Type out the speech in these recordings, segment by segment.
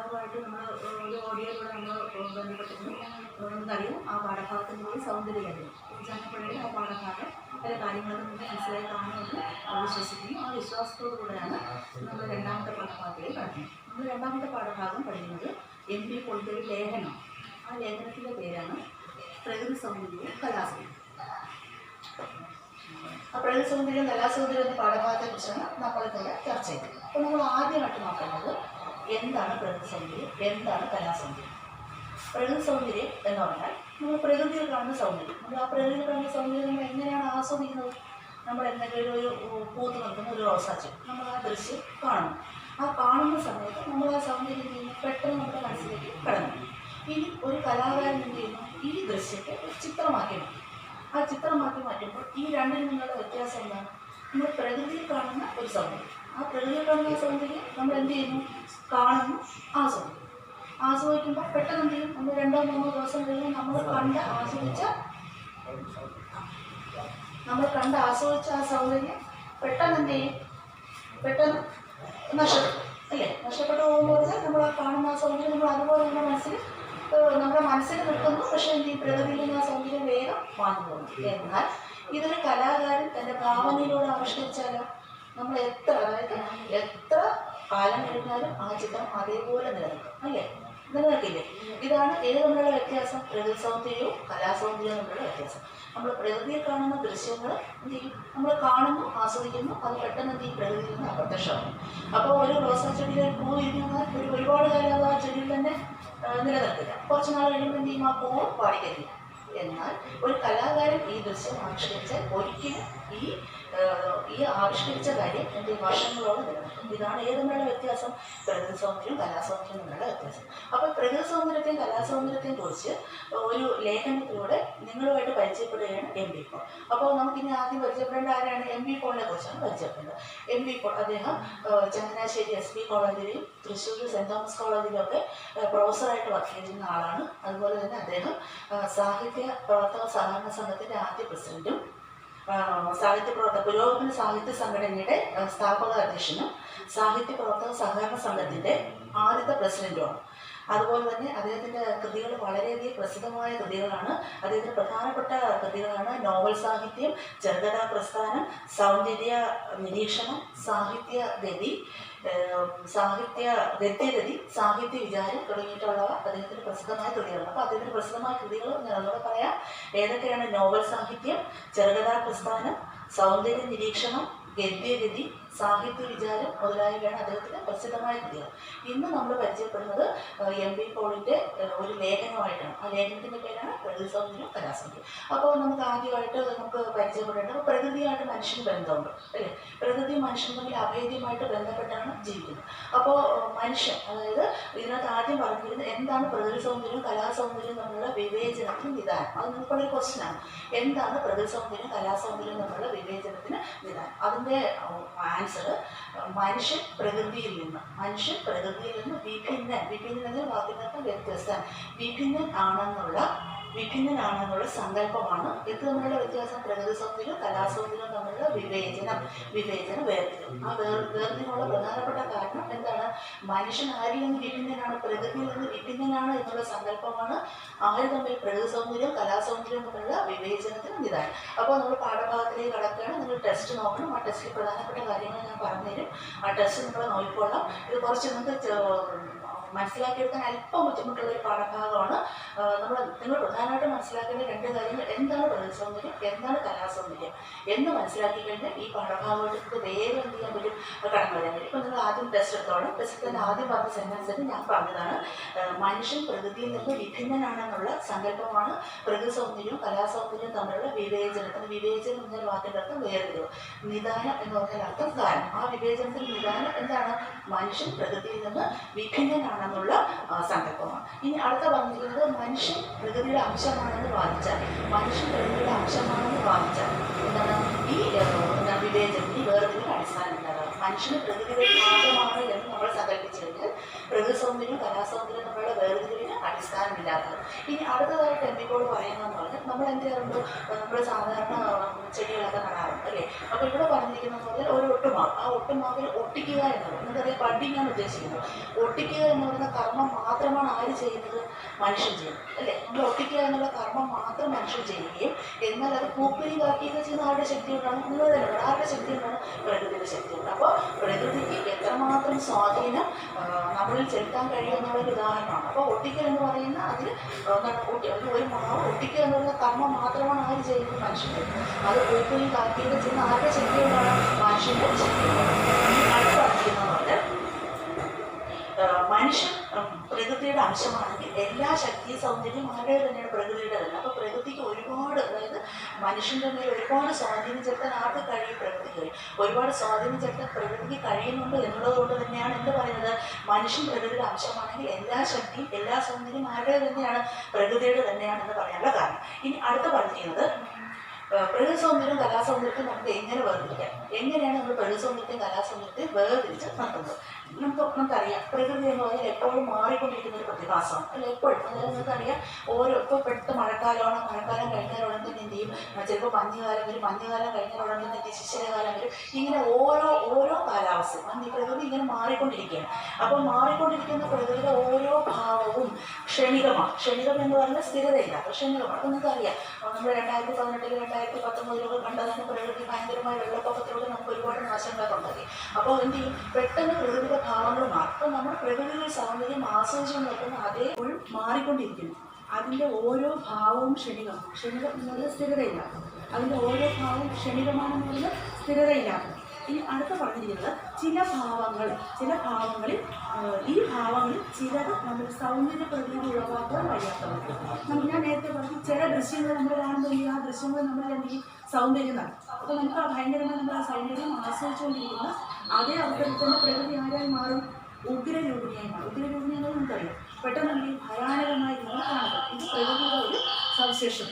പാഠഭാഗമായിട്ട് നമ്മൾ ഒരു ഓഡിയോയിലൂടെ നമ്മൾ ബന്ധപ്പെട്ടിരുന്നു. നമുക്കറിയാം ആ പാഠഭാഗത്തിൻ്റെ സൗന്ദര്യമായിരുന്നു. ജനപ്പഴയുടെ ആ പാഠഭാഗം പല കാര്യങ്ങളും നമുക്ക് മനസ്സിലായി കാണുമെന്ന് വിശ്വസിക്കുന്നു. ആ വിശ്വാസത്തോടു കൂടെയാണ് നമ്മൾ രണ്ടാമത്തെ പാഠഭാഗത്തിലേക്ക് കടക്കുന്നത്. നമ്മൾ രണ്ടാമത്തെ പാഠഭാഗം പഠിക്കുന്നത് MP പോളിന്റെ ലേഖനം. ആ ലേഖനത്തിൻ്റെ പേരാണ് പ്രകൃതി സൗന്ദര്യവും കലാസൗന്ദര്യവും. ആ പ്രകൃതി സൗന്ദര്യം കലാസൗന്ദര്യം എന്ന പാഠഭാഗത്തെക്കുറിച്ചാണ് നമ്മളിവിടെ ചർച്ച ചെയ്തത്. അപ്പോൾ നമ്മൾ ആദ്യമായിട്ട് നോക്കേണ്ടത് എന്താണ് പ്രകൃതി സൗന്ദര്യം, എന്താണ് കലാസൗന്ദര്യം. പ്രകൃതി സൗന്ദര്യം എന്ന് പറഞ്ഞാൽ നമ്മൾ പ്രകൃതിയിൽ കാണുന്ന സൗന്ദര്യം. നമ്മൾ ആ പ്രകൃതിയിൽ കാണുന്ന സൗന്ദര്യം നമ്മൾ എങ്ങനെയാണ് ആസ്വദിക്കുന്നത്? നമ്മൾ എന്തെങ്കിലും ഒരു പൂത്ത് നിൽക്കുന്ന ഒരു റോസാച്ചെടി നമ്മൾ ആ ദൃശ്യം കാണുന്നു. ആ കാണുന്ന സമയത്ത് നമ്മൾ ആ സൗന്ദര്യം പെട്ടെന്ന് നമ്മുടെ മനസ്സിലേക്ക് കടന്നു. ഇനി ഒരു കലാകാരൻ എന്ത് ചെയ്യുന്നു? ഈ ദൃശ്യത്തെ ഒരു ചിത്രമാക്കി മാറ്റും. ആ ചിത്രമാക്കി മാറ്റുമ്പോൾ ഈ രണ്ടിൽ നിന്നുള്ള വ്യത്യാസം എന്താണ്? നമ്മൾ പ്രകൃതിയിൽ കാണുന്ന ഒരു സൗന്ദര്യം, ആ പ്രകൃതിയിൽ കാണുന്ന സൗന്ദര്യം നമ്മൾ എന്ത് ചെയ്യുന്നു? കാണുന്നു, ആസ്വദിക്കുമ്പോൾ പെട്ടെന്ന് എന്ത് ചെയ്യും? നമ്മൾ 2-3 ദിവസം കഴിയുമ്പോൾ നമ്മൾ കണ്ട് ആസ്വദിച്ച ആ സൗന്ദര്യം പെട്ടെന്ന് എന്ത് ചെയ്യും? പെട്ടെന്ന് നഷ്ടപ്പെടും അല്ലേ? നഷ്ടപ്പെട്ടു പോകുമ്പോൾ നമ്മൾ ആ കാണുന്ന ആ സൗന്ദര്യം നമ്മൾ അതുപോലെ നമ്മുടെ മനസ്സിൽ നിൽക്കുന്നു. പക്ഷേ എന്ത് ചെയ്യും? പ്രകൃതിയിൽ നിന്ന് ആ സൗന്ദര്യം വേഗം മാറി പോകുന്നു. എന്നാൽ ഇതൊരു കലാകാരൻ തൻ്റെ ഭാവനയിലൂടെ ആവിഷ്കരിച്ചാലോ നമ്മൾ എത്ര കാലം കഴിഞ്ഞാലും ആ ചിത്രം അതേപോലെ നിലനിൽക്കും അല്ലേ? നിലനിൽക്കില്ലേ? ഇതാണ് ഏത് തമ്മിലുള്ള വ്യത്യാസം? പ്രകൃതി സൗന്ദര്യവും കലാസൗന്ദര്യവും തമ്മിലുള്ള വ്യത്യാസം. നമ്മൾ പ്രകൃതിയിൽ കാണുന്ന ദൃശ്യങ്ങൾ എന്ത് ചെയ്യും? നമ്മൾ കാണുന്നു, ആസ്വദിക്കുന്നു, അത് പെട്ടെന്ന് എന്ത് ചെയ്യും? പ്രകൃതിയിൽ നിന്ന് അപ്രത്യക്ഷമാകും. അപ്പോൾ ഒരു റോസാ ചെടിയിൽ പൂ ഇരിക്കുന്നത് ഒരുപാട് കാലം ആ ചെടിയിൽ തന്നെ നിലനിർത്തില്ല. കുറച്ച് നാൾ കഴിയുമ്പോൾ എന്ത് ചെയ്യും? ആ പൂവ് പാടിക്കരില്ല. എന്നാൽ ഒരു കലാകാരൻ ഈ ദൃശ്യം ആവിഷ്കരിച്ചാൽ ഒരിക്കലും ഈ ആവിഷ്കരിച്ച കാര്യം എന്ത് വർഷങ്ങളോളം നിലനിൽക്കും. ഇതാണ് ഏതെന്നുള്ള വ്യത്യാസം? പ്രകൃതി സൗന്ദര്യവും കലാസൗന്ദര്യവും എന്നുള്ള വ്യത്യാസം. അപ്പോൾ പ്രകൃതി സൗന്ദര്യത്തെയും കലാസൗന്ദര്യത്തെയും കുറിച്ച് ഒരു ലേഖനത്തിലൂടെ നിങ്ങളുമായിട്ട് പരിചയപ്പെടുകയാണ് MP പോൾ. അപ്പോൾ നമുക്കിനി ആദ്യം പരിചയപ്പെടേണ്ട ആരാണ്? MP പോളിനെ കുറിച്ചാണ് പരിചയപ്പെടേണ്ടത്. MP പോൾ അദ്ദേഹം ചങ്ങനാശ്ശേരി SP കോളേജിലെയും തൃശ്ശൂർ സെൻറ് തോമസ് കോളേജിലും ഒക്കെ പ്രൊഫസറായിട്ട് വർക്ക് ചെയ്തിരുന്ന ആളാണ്. അതുപോലെ തന്നെ അദ്ദേഹം സാഹിത്യ പ്രവർത്തക സഹകരണ സംഘത്തിൻ്റെ ആദ്യ പ്രസിഡന്റും പുരോഗമന സാഹിത്യ സംഘടനയുടെ സ്ഥാപക അധ്യക്ഷനും സാഹിത്യപ്രവർത്തക സഹകരണ സംഘത്തിൻ്റെ ആദ്യത്തെ പ്രസിഡന്റുമാണ്. അതുപോലെ തന്നെ അദ്ദേഹത്തിൻ്റെ കൃതികൾ വളരെയധികം പ്രസിദ്ധമായ കൃതികളാണ്. അദ്ദേഹത്തിൻ്റെ പ്രധാനപ്പെട്ട കൃതികളാണ് നോവൽ സാഹിത്യം, ചെറുകഥാ പ്രസ്ഥാനം, സൗന്ദര്യ നിരീക്ഷണം, സാഹിത്യഗതി, ഗദ്യഗതി, സാഹിത്യ വിചാരം തുടങ്ങിയിട്ടുള്ളവ അദ്ദേഹത്തിൻ്റെ പ്രസിദ്ധമായ കൃതികളാണ്. അപ്പോൾ അദ്ദേഹത്തിൻ്റെ പ്രസിദ്ധമായ കൃതികൾ ഞാനോട് പറയാം. ഏതൊക്കെയാണ്? നോവൽ സാഹിത്യം, ചെറുകഥാ പ്രസ്ഥാനം, സൗന്ദര്യ നിരീക്ഷണം, ഗദ്യഗതി, സാഹിത്യ വിചാരം മുതലായവയാണ് അദ്ദേഹത്തിൻ്റെ പ്രസിദ്ധമായ കൃതികൾ. ഇന്ന് നമ്മൾ പരിചയപ്പെടുന്നത് MP പോളിൻ്റെ ഒരു ലേഖനമായിട്ടാണ്. ആ ലേഖനത്തിൻ്റെ പേരാണ് പ്രകൃതി സൗന്ദര്യവും കലാസൗന്ദര്യം. അപ്പോൾ നമുക്ക് ആദ്യമായിട്ട് നമുക്ക് പരിചയപ്പെടേണ്ടത് പ്രകൃതിയായിട്ട് മനുഷ്യന് ബന്ധമുണ്ട് അല്ലേ? പ്രകൃതി മനുഷ്യൻ തമ്മിൽ അഭേദ്യമായിട്ട് ബന്ധപ്പെട്ടാണ് ജീവിക്കുന്നത്. അപ്പോൾ മനുഷ്യൻ, അതായത് ഇതിനകത്ത് ആദ്യം പറഞ്ഞിരുന്നത് എന്താണ് പ്രകൃതി സൗന്ദര്യവും കലാസൗന്ദര്യവും തമ്മിലുള്ള വിവേചനത്തിന് നിദാനം. അത് നിങ്ങൾക്കുള്ള ക്വസ്റ്റ്യനാണ്. എന്താണ് പ്രകൃതി സൗന്ദര്യവും കലാസൗന്ദര്യവും തമ്മിലുള്ള വിവേചനത്തിന് നിദാനം? അതിൻ്റെ ആൻസർ മനുഷ്യൻ പ്രകൃതിയിൽ നിന്ന് വിഭിന്ന വാക്കിനകത്ത് വ്യത്യസ്തം വിഭിന്നനാണെന്നുള്ള സങ്കല്പമാണ്. ഇത് തമ്മിലുള്ള വ്യത്യാസം. പ്രകൃതി സൗന്ദര്യവും കലാസൗന്ദര്യവും തമ്മിലുള്ള വിവേചനം വേർതിരിവ്. ആ വേർതിരിവിനുള്ള പ്രധാനപ്പെട്ട കാരണം എന്താണ്? മനുഷ്യൻ ആരിൽ നിന്ന് വിഭിന്നനാണ്? പ്രകൃതിയിൽ നിന്ന് വിഭിന്നനാണ് എന്നുള്ള സങ്കല്പമാണ് ആര് തമ്മിൽ? പ്രകൃതി സൗന്ദര്യവും കലാസൗന്ദര്യവും തമ്മിലുള്ള വിവേചനത്തിന് നിദാനം. അപ്പോൾ നമ്മൾ പാഠഭാഗത്തിലേക്ക് കടക്കുകയാണ്. നിങ്ങൾ ടെസ്റ്റ് നോക്കണം. ആ ടെസ്റ്റിൽ പ്രധാനപ്പെട്ട കാര്യങ്ങൾ ഞാൻ പറഞ്ഞുതരും. ആ ടെസ്റ്റ് നിങ്ങൾ നോക്കിക്കൊള്ളാം. ഇത് കുറച്ച് നിങ്ങൾക്ക് മനസ്സിലാക്കിയെടുക്കാൻ അല്പം ബുദ്ധിമുട്ടുള്ള ഒരു പാഠഭാഗമാണ്. നിങ്ങൾ പ്രധാനമായിട്ടും മനസ്സിലാക്കേണ്ട 2 കാര്യങ്ങൾ: എന്താണ് പ്രകൃതി സൗന്ദര്യം, എന്താണ് കലാസൗന്ദര്യം എന്ന് മനസ്സിലാക്കി കഴിഞ്ഞാൽ ഈ പാഠഭാഗങ്ങൾക്ക് വേഗം എന്ത് ചെയ്യാൻ പറ്റും? കടന്നു വരാൻ പറ്റും. ഇപ്പം നിങ്ങൾ ആദ്യം ടെസ്റ്റ് എടുത്തോളം. ടെസ്റ്റിൽ തന്നെ ആദ്യം പറഞ്ഞ സെൻറ്റൻസിന് ഞാൻ പറഞ്ഞതാണ് മനുഷ്യൻ പ്രകൃതിയിൽ നിന്ന് വിഭിന്നനാണെന്നുള്ള സങ്കല്പമാണ് പ്രകൃതി സൗന്ദര്യവും കലാസൗന്ദര്യവും തമ്മിലുള്ള വിവേചനം എന്ന വാക്കിൻ്റെ അർത്ഥം വേർതിരിവ്. നിദാനം എന്ന് പറഞ്ഞാൽ അർത്ഥം കാരണം. ആ വിവേചനത്തിന് നിദാനം എന്താണ്? മനുഷ്യൻ പ്രകൃതിയിൽ നിന്ന് വിഭിന്നനാണെന്നുള്ള സങ്കല്പമാണ്. ഇനി അടുത്ത പറഞ്ഞിരിക്കുന്നത് മനുഷ്യൻ പ്രകൃതിയുടെ അംശമാണെന്ന് വാദിച്ചാൽ എന്താണ് ഈ വിവേചനം, ഈ വേർതിരിവിന് അടിസ്ഥാനം ഉണ്ടാകുക? മനുഷ്യന് പ്രകൃതി മാത്രമാണ് എന്ന് നമ്മൾ സങ്കല്പിച്ചു കഴിഞ്ഞാൽ പ്രകൃതി സൗന്ദര്യം കലാസൗന്ദര്യം നമ്മളുടെ വേർതിരിവിന് അടിസ്ഥാനമില്ലാത്തത്. ഇനി അടുത്തതായിട്ട് എന്തിനോട് പറയുന്നതെന്ന് പറഞ്ഞാൽ നമ്മൾ എന്ത് ചെയ്യാറുണ്ട്, നമ്മൾ സാധാരണ ചെടികളൊക്കെ നടാറുണ്ട് അല്ലേ. അപ്പോൾ ഇവിടെ പറഞ്ഞിരിക്കുന്നത് പറഞ്ഞാൽ ഒരു ഒട്ടുമാവ്, ആ ഒട്ടുമാവിൽ ഒട്ടിക്കുക എന്നുള്ളത് നമുക്കറിയാം, ബഡിങ്ങാണ് ഉദ്ദേശിക്കുന്നത്. ഒട്ടിക്കുക എന്ന് പറയുന്ന കർമ്മം മാത്രമാണ് ആര് ചെയ്യുന്നത്, മനുഷ്യൻ ചെയ്യുന്നത് അല്ലേ. നമ്മൾ ഒട്ടിക്കുക എന്നുള്ള കർമ്മം മാത്രം മനുഷ്യൻ ചെയ്യുകയും എന്നാൽ അത് പൂക്കുകയും കാക്കുകയൊക്കെ ചെയ്യുന്ന ആരുടെ ശക്തി കൊണ്ടാണ്, നിങ്ങൾ തന്നെ ആരുടെ ശക്തി കൊണ്ടാണ്, പ്രകൃതിയുടെ ശക്തി കൊണ്ട്. അപ്പോൾ പ്രകൃതിക്ക് എത്രമാത്രം സ്വാധീനം നമ്മളിൽ ചെലുത്താൻ കഴിയുമെന്നുള്ളൊരു ഉദാഹരണമാണ്. അപ്പോൾ ഒട്ടിക്കൽ എന്ന് പറയുന്ന അതിൽ ഒരു മാവ് ഒട്ടിക്കുക എന്ന് പറയുന്ന കർമ്മം മാത്രമാണ് ആര് ചെയ്യുന്നത്, മനുഷ്യൻ ചെയ്യുന്നത്. അത് പൂക്കുകയും കാക്കുകയൊക്കെ ചെയ്യുന്ന ആരുടെ ശക്തി കൊണ്ടാണ്, മനുഷ്യൻ്റെ ശക്തി കൊണ്ടാണ്. അടുത്ത് പറഞ്ഞിരിക്കുന്നത് പറഞ്ഞാൽ മനുഷ്യൻ പ്രകൃതിയുടെ അംശമാണെങ്കിൽ എല്ലാ ശക്തി സൗന്ദര്യം ആരുടെ തന്നെയാണ്, പ്രകൃതിയുടെ തന്നെ. അപ്പോൾ പ്രകൃതിക്ക് ഒരുപാട്, അതായത് മനുഷ്യൻ്റെ മേൽ ഒരുപാട് സ്വാധീനം ചെലുത്താൻ ആർക്ക് കഴിയും, പ്രകൃതിക്ക് കഴിയും. ഒരുപാട് സ്വാധീനം ചെലുത്താൻ പ്രകൃതിക്ക് കഴിയുന്നുണ്ട് എന്നുള്ളത് കൊണ്ട് തന്നെയാണ് എന്ത് പറയുന്നത്, മനുഷ്യൻ പ്രകൃതിയുടെ അംശമാണെങ്കിൽ എല്ലാ ശക്തിയും എല്ലാ സൗന്ദര്യം ആരുടെ തന്നെയാണ്, പ്രകൃതിയുടെ തന്നെയാണെന്ന് പറയാനുള്ള കാരണം. ഇനി അടുത്ത പറഞ്ഞിരിക്കുന്നത് പ്രകൃതി സൗന്ദര്യവും കലാസൗന്ദര്യവും നമുക്ക് എങ്ങനെ വേർതിരിക്കാം, എങ്ങനെയാണ് നമ്മൾ പ്രകൃതി സൗന്ദര്യത്തെയും കലാസൗന്ദര്യത്തെയും വേർതിരിച്ച് നടത്തുന്നത്. നമുക്കറിയാം പ്രകൃതി എന്ന് പറഞ്ഞാൽ എപ്പോഴും മാറിക്കൊണ്ടിരിക്കുന്ന ഒരു പ്രതിഭാസമാണ് അല്ല, എപ്പോഴും. അതായത് നമുക്കറിയാം ഇപ്പോൾ പെട്ട് മഴക്കാലമാണ്, മഴക്കാലം കഴിഞ്ഞാൽ ഉടൻ തന്നെ എന്ത് ചെയ്യും, ചിലപ്പോൾ മഞ്ഞുകാലം വരും, മഞ്ഞുകാലം കഴിഞ്ഞാൽ ഉടൻ തന്നെ എന്ത് ശിശിരകാലം വരും. ഇങ്ങനെ ഓരോ കാലാവസ്ഥയും ഈ പ്രകൃതി ഇങ്ങനെ മാറിക്കൊണ്ടിരിക്കുകയാണ്. അപ്പോൾ മാറിക്കൊണ്ടിരിക്കുന്ന പ്രകൃതിയുടെ ഓരോ ഭാവവും ക്ഷണികമാണ്. ക്ഷണികം എന്ന് പറഞ്ഞാൽ സ്ഥിരതയില്ല, ക്ഷണികമാണ്. അപ്പോൾ നിങ്ങൾക്കറിയാം നമ്മൾ 2018 2019 കണ്ടതാണ് പ്രകൃതി ഭയങ്കരമായ വെള്ളപ്പൊക്കത്തിലൂടെ നമുക്ക് ഒരുപാട് നാശങ്ങളൊക്കെ ഉണ്ടായി. അപ്പോൾ എന്ത് ചെയ്യും, പെട്ടെന്ന് പ്രകൃതിയുടെ ഭാവങ്ങൾ മാറും. അപ്പോൾ നമ്മൾ പ്രകൃതിയുടെ സൗന്ദര്യം ആസ്വദിച്ചു നോക്കുന്ന അതേപോഴും മാറിക്കൊണ്ടിരിക്കുന്നു. അതിൻ്റെ ഓരോ ഭാവവും ക്ഷണികം എന്ന് പറഞ്ഞാൽ സ്ഥിരതയില്ലാത്ത, അതിൻ്റെ ഓരോ ഭാവവും ക്ഷണികമാണെന്ന് പറഞ്ഞാൽ സ്ഥിരതയില്ലാത്ത. ഇനി അടുത്ത പറഞ്ഞിരിക്കുന്നത് ചില ഭാവങ്ങളിൽ ഈ ഭാവങ്ങളിൽ ചിലത് നമ്മൾ സൗന്ദര്യ പ്രകൃതി ഉളവാക്കാൻ കഴിയാത്തവർ. ഞാൻ നേരത്തെ പറഞ്ഞു, ചില ദൃശ്യങ്ങൾ നമ്മൾ കാണുമ്പോൾ ആ ദൃശ്യങ്ങൾ നമ്മൾ എന്ത് ചെയ്യും, സൗന്ദര്യം നടക്കും. അപ്പോൾ നമുക്ക് ആ ഭയങ്കരമായി നമ്മൾ ആ സൗന്ദര്യം ആസ്വദിച്ചുകൊണ്ടിരിക്കുന്ന അതേ അവസരത്തിൽ തന്നെ പ്രകൃതി ആരായി മാറും, ഉഗ്രരൂപിണിയായി മാറും. ഉഗ്രരൂപിണി എന്നത് നമുക്കറിയാം, പെട്ടെന്ന് ഭയാനകമായ രീതിയിൽ കാണുക. ഇത് പ്രകൃതിയുടെ ഒരു സവിശേഷത.